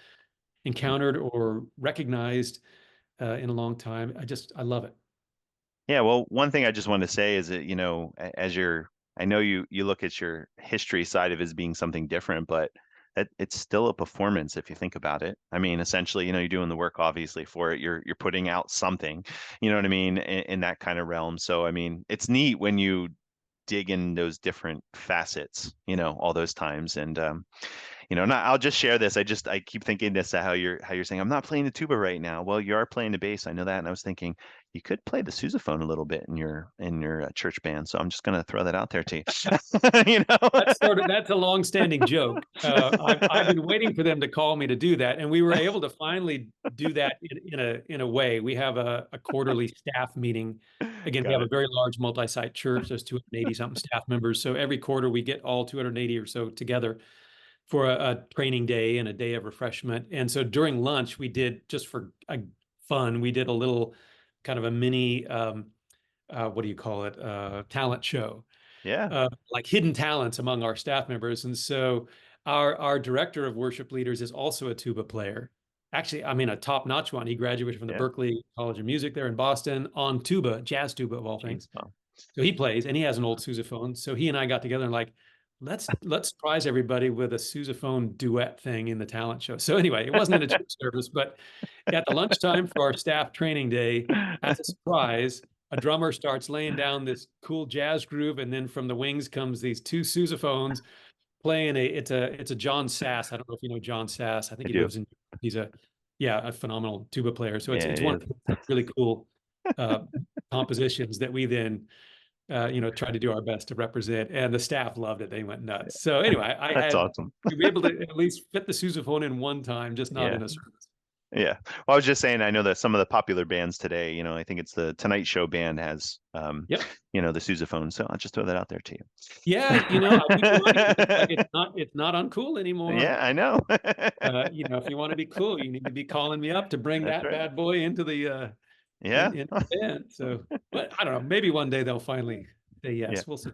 encountered or recognized in a long time. I love it. Yeah, well, one thing I just wanted to say is that, as I know you look at your history side of it as being something different, but it's still a performance if you think about it. I mean, essentially, you're doing the work obviously for it. You're putting out something, you know what I mean, in that kind of realm. So, I mean, it's neat when you dig in those different facets, all those times. And and I'll just share this. I keep thinking this how you're saying I'm not playing the tuba right now. Well, you are playing the bass. I know that, and I was thinking you could play the sousaphone a little bit in your church band. So I'm just gonna throw that out there to you. you know. That's a long-standing joke. I've been waiting for them to call me to do that, and we were able to finally do that in a way. We have a quarterly staff meeting. Again, we Got have a it. very large multi-site church. There's 280 something staff members. So every quarter we get all 280 or so together for a training day and a day of refreshment. And so during lunch, we did just for fun, we did a little kind of a mini what do you call it? Talent show, Yeah. like hidden talents among our staff members. And so our director of worship leaders is also a tuba player. Actually, I mean, a top-notch one. He graduated from the Yeah. Berklee College of Music there in Boston on tuba, jazz tuba of all Jeez. things. Well, So he plays and he has an old sousaphone. So he and I got together and like, let's surprise everybody with a sousaphone duet thing in the talent show. So anyway, it wasn't in a church service, but at the lunchtime for our staff training day, as a surprise, a drummer starts laying down this cool jazz groove, and then from the wings comes these two sousaphones playing it's a John Sass. I don't know if you know John Sass. I think I he do. lives in he's a phenomenal tuba player. So Yeah, it's it one of is. the really cool uh, compositions that we then tried to do our best to represent, and the staff loved it. They went nuts. So anyway, That's awesome. we were able to at least fit the sousaphone in one time, just not Yeah. in a service. Yeah. Well, I was just saying, I know that some of the popular bands today, I think it's the Tonight Show band has, Yep. the sousaphone. So I'll just throw that out there to Yeah, I keep reminding them, it's like it's not uncool anymore. Yeah, I know. If you want to be cool, you need to be calling me up to bring That's that right. bad boy into the Yeah. in the band. So, but I don't know. Maybe one day they'll finally say Yeah. yes. We'll see.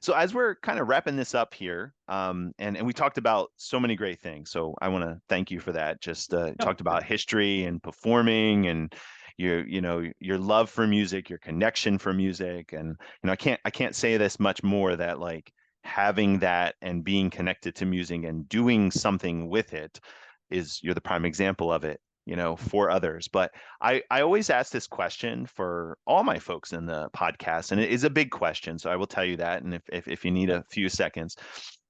So as we're kind of wrapping this up here, and we talked about so many great things. So I want to thank you for that. Just Yeah. talked about history and performing and your love for music, your connection for music. And I can't say this much more that like having that and being connected to music and doing something with it you're the prime example of it, for others. But I always ask this question for all my folks in the podcast, and it is a big question, so I will tell you that. And if you need a few seconds,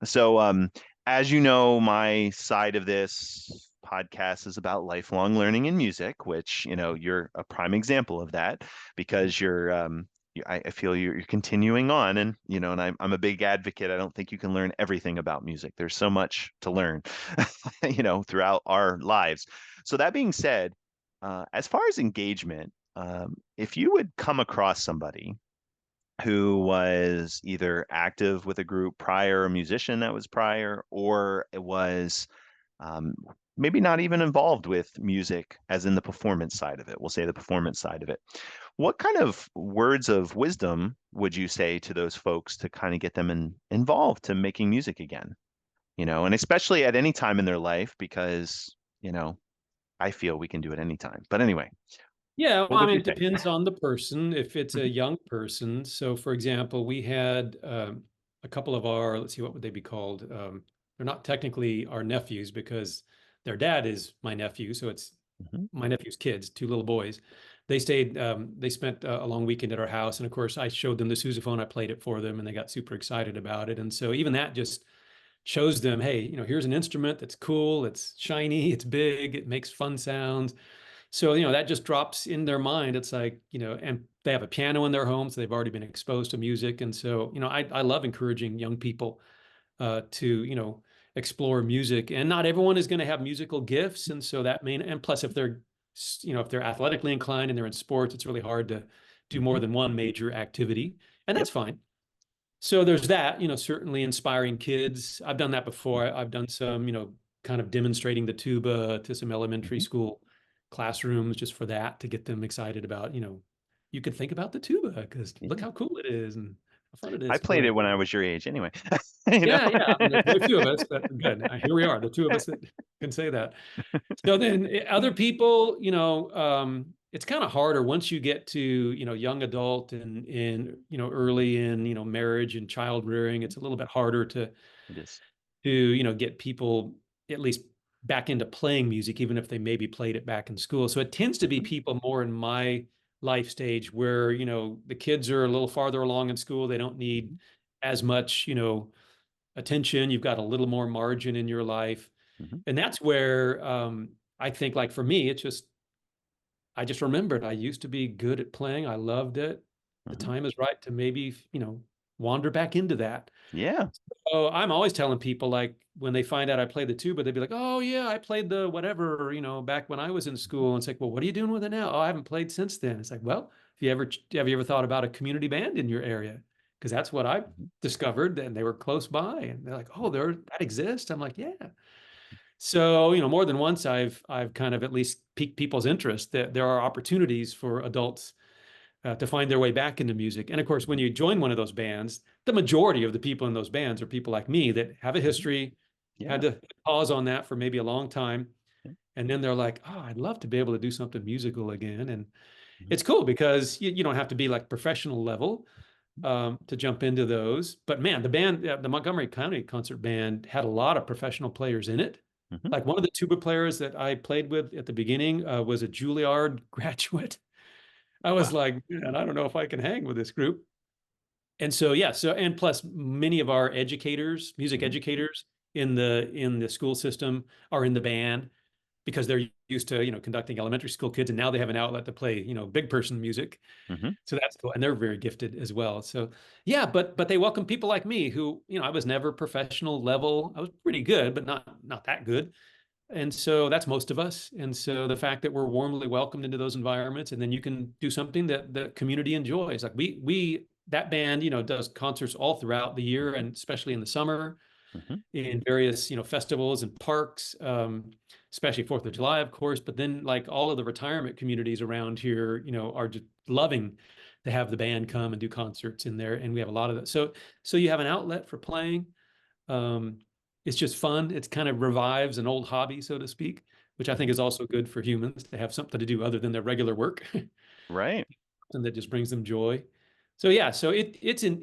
so as you know, my side of this podcast is about lifelong learning in music, which you're a prime example of that because I feel you're continuing on, and I'm a big advocate. I don't think you can learn everything about music. There's so much to learn, throughout our lives. So that being said, as far as engagement, if you would come across somebody who was either active with a group prior, a musician that was prior, or it was um, maybe not even involved with music, as in the performance side of it. We'll say the performance side of it. What kind of words of wisdom would you say to those folks to kind of get them involved to making music again? And especially at any time in their life, because, I feel we can do it anytime. But anyway, Yeah, what well, I would mean, you it say? depends on the person. If it's a Mhm, young person, so for example, we had a couple of our, let's see, what would they be called? They're not technically our nephews because their dad is my nephew, so it's mhm, my nephew's kids, two little boys. They spent a long weekend at our house, and of course, I showed them the sousaphone. I played it for them, and they got super excited about it. And so even that just shows them, hey, here's an instrument that's cool, it's shiny, it's big, it makes fun sounds. So, that just drops in their mind. It's like, and they have a piano in their home, so they've already been exposed to music. And so, I love encouraging young people to, explore music. And not everyone is going to have musical gifts. And so and plus, if they're athletically inclined and they're in sports, it's really hard to do more mhm. than one major activity. And Yep. that's fine. So there's that, certainly inspiring kids. I've done that before. I've done some, kind of demonstrating the tuba to some elementary Mhm. school classrooms just for that to get them excited about, you could think about the tuba because look Yeah. how cool it is and how fun it I is to played it play. when I was your age anyway. You know? Yeah, yeah. I mean, there's only a few of us, but good. Here we are, the two of us that can say that. So then other people, it's kind of harder once you get to, young adult and early in, marriage and child rearing. It's a little bit harder It is. to, get people at least back into playing music, even if they maybe played it back in school. So it tends to be Mhm, people more in my life stage where, the kids are a little farther along in school. They don't need mhm, as much, attention. You've got a little more margin in your life. mhm, And that's where I think, like for me, I just remembered I used to be good at playing. I loved it. The mhm. time is right to maybe, wander back into that. Yeah. So I'm always telling people, like, when they find out I play the tuba, they'd be like, oh, yeah, I played the whatever, back when I was in Mhm, school. And it's like, well, what are you doing with it now? Oh, I haven't played since then. It's like, well, have you ever thought about a community band in your area? Because that's what I mhm, discovered, and they were close by. And they're like, oh, mhm, that exists. I'm like, yeah. So, more than once I've kind of at least piqued people's interest that there are opportunities for adults to find their way back into music. And of course, when mhm. you join one of those bands, the majority of the people in those bands are people like me that have a Mhm. history, had Yeah. to pause on that for maybe a long time. Yeah. And then they're like, oh, I'd love to be able to do something musical again. And Mhm, it's cool because you don't have to be like professional level to jump into those. But man, the Montgomery County Concert Band had a lot of professional players in it. mhm. Like one of the tuba players that I played with at the beginning was a Juilliard graduate. I was Wow. like, man, I don't know if I can hang with this group. And so yeah, and plus many of our educators, music Mhm, educators in the school system are in the band because they're used to, conducting elementary school kids and now they have an outlet to play, big person music. mhm, So that's cool. And they're very gifted as well. So yeah, but they welcome people like me who, I was never professional level. I was pretty good, but not that good. And so that's most of us. And so the fact that we're warmly welcomed into those environments, and then you can do something that the community enjoys. Like we that band, does concerts all throughout the year, and especially in the summer, mhm. in various, festivals and parks, especially Fourth of July, of course. But then like all of the retirement communities around here, are just loving to have the band come and do concerts in there. And we have a lot of that. So you have an outlet for playing. Um, it's just fun. It kind of revives an old hobby, so to speak, which I think is also good for humans to have something to do other than their regular work, Right. and that just brings them joy. So yeah, so it's an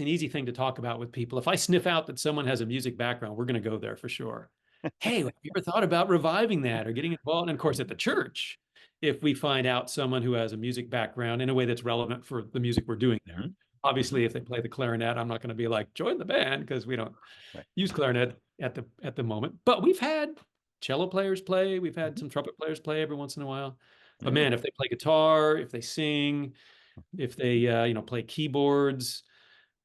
easy thing to talk about with people. If I sniff out that someone has a music background, we're going to go there for sure. Hey, have you ever thought about reviving that or getting involved? And of course, at the church, if we find out someone who has a music background in a way that's relevant for the music we're doing there. Mhm. Obviously, if they play the clarinet, I'm not going to be like, join the band, because we don't Right. use clarinet at the moment. But we've had cello players play, we've had Mhm. some trumpet players play every once in a while. But Yeah. man, if they play guitar, if they sing, Mhm. if they play keyboards,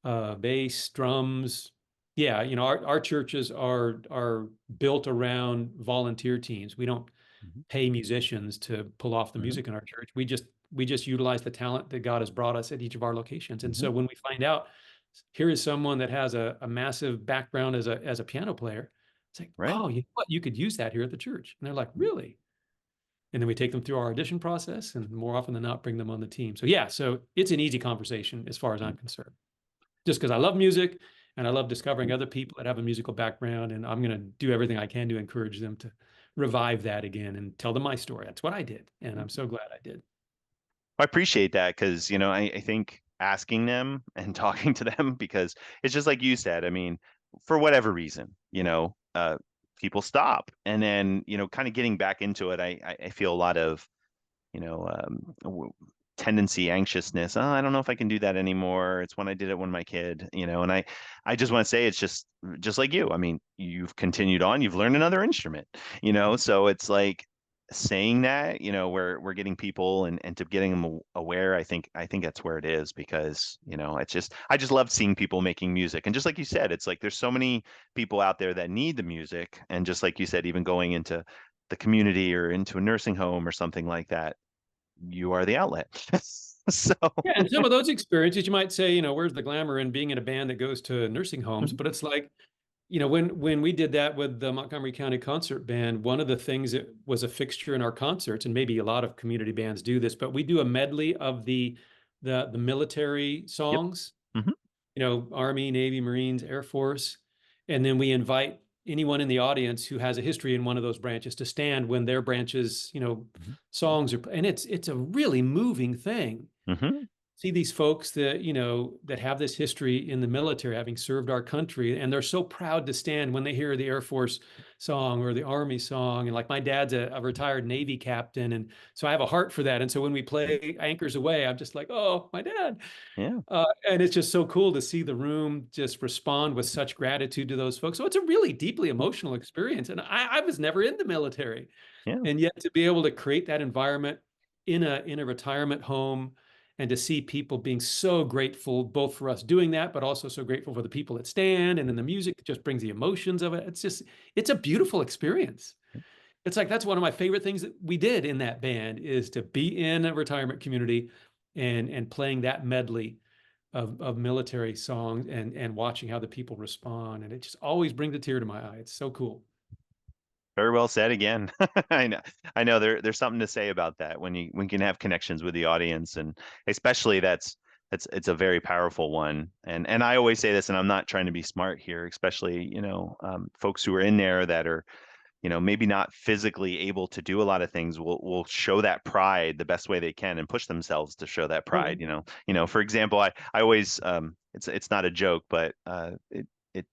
bass, drums, yeah, our churches are built around volunteer teams. We don't Mhm. pay musicians to pull off the Mhm. music in our church. We just utilize the talent that God has brought us at each of our locations. And Mhm. so when we find out here is someone that has a massive background as a piano player, it's like, Right. oh, you know what? You could use that here at the church. And they're like, really? And then we take them through our audition process, and more often than not, bring them on the team. So yeah, so it's an easy conversation as far as I'm concerned. Just because I love music and I love discovering other people that have a musical background, and I'm going to do everything I can to encourage them to revive that again and tell them my story. That's what I did, and I'm so glad I did. I appreciate that because, I think asking them and talking to them, because it's just like you said, I mean, for whatever reason, people stop. And then, kind of getting back into it, I feel a lot of, you know, tendency, anxiousness. Oh, I don't know if I can do that anymore. It's when I did it when my kid, and I just want to say it's just like you. I mean, you've continued on, you've learned another instrument, so it's like saying that, we're getting people and to getting them aware. I think that's where it is because, I just love seeing people making music. And just like you said, it's like there's so many people out there that need the music. And just like you said, even going into the community or into a nursing home or something like that, you are the outlet. So, Yeah, and some of those experiences, you might say, where's the glamour in being in a band that goes to nursing homes? mhm, But it's like, when we did that with the Montgomery County Concert Band, one of the things that was a fixture in our concerts, and maybe a lot of community bands do this, but we do a medley of the military yep. songs, Hmm. Army, Navy, Marines, Air Force, and then we invite anyone in the audience who has a history in one of those branches to stand when their branches, Hmm. songs are, and it's a really moving thing. Hmm. See these folks that that have this history in the military, having served our country, and they're so proud to stand when they hear the Air Force song or the Army song. And like my dad's a retired Navy captain, and so I have a heart for that. And so when we play Anchors Away, I'm just like, oh, my dad. Yeah. And it's just so cool to see the room just respond with such gratitude to those folks. So it's a really deeply emotional experience. And I was never in the military, Yeah. and yet to be able to create that environment in a retirement home, and to see people being so grateful both for us doing that, but also so grateful for the people that stand, and then the music just brings the emotions of it. It's a beautiful experience. It's like that's one of my favorite things that we did in that band, is to be in a retirement community and playing that medley of military songs, and watching how the people respond, and it just always brings a tear to my eye. It's so cool. Very well said again. I know there's something to say about that when you can have connections with the audience, and especially it's a very powerful one. And I always say this, and I'm not trying to be smart here, especially, folks who are in there that are, maybe not physically able to do a lot of things will show that pride the best way they can and push themselves to show that Oh, yeah. pride. For example, I always it's not a joke, but it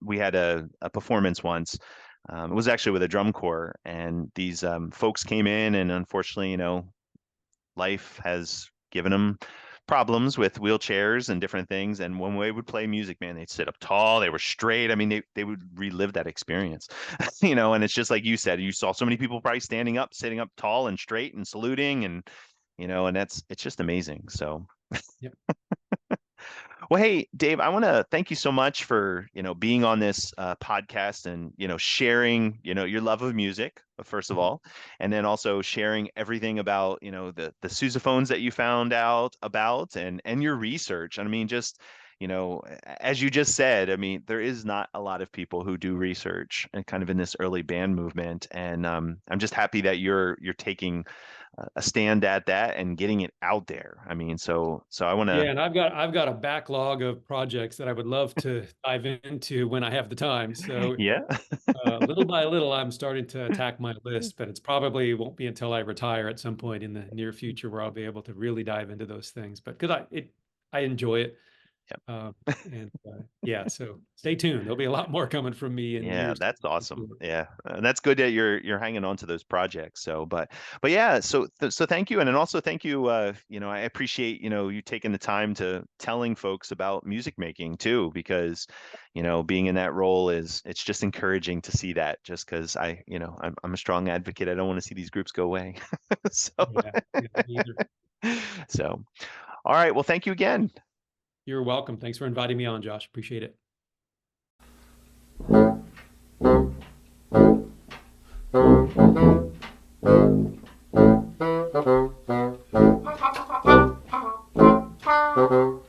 we had a performance once. It was actually with a drum corps, and these folks came in, and unfortunately, life has given them problems with wheelchairs and different things. And when we would play music, man, they'd sit up tall, they were straight. I mean, they would relive that experience, and it's just like you said, you saw so many people probably standing up, sitting up tall and straight and saluting, and, and it's just amazing. So, Yep. well, hey, Dave, I want to thank you so much for, being on this podcast and, sharing, your love of music, first of Mhm. all, and then also sharing everything about, the sousaphones that you found out about and your research. I mean, just, as you just said, I mean, there is not a lot of people who do research and kind of in this early band movement. And I'm just happy that you're taking a stand at that and getting it out there. I mean, so I want Yeah, to, and I've got a backlog of projects that I would love to dive into when I have the time. So yeah. little by little, I'm starting to attack my list, but it's probably won't be until I retire at some point in the near future where I'll be able to really dive into those things. But because I enjoy it, uh, and yeah, so stay tuned. There'll be a lot more coming from me in Yeah, years to that's come, for awesome. sure. Yeah, and that's good that you're hanging on to those projects. So, but yeah, so thank you, and then also thank you. I appreciate you taking the time to telling folks about music making too, because being in that role it's just encouraging to see that. Just because I'm a strong advocate. I don't want to see these groups go away. So, Yeah, yeah, me either. so all right. Well, thank you again. You're welcome. Thanks for inviting me on, Josh. Appreciate it. Thank you.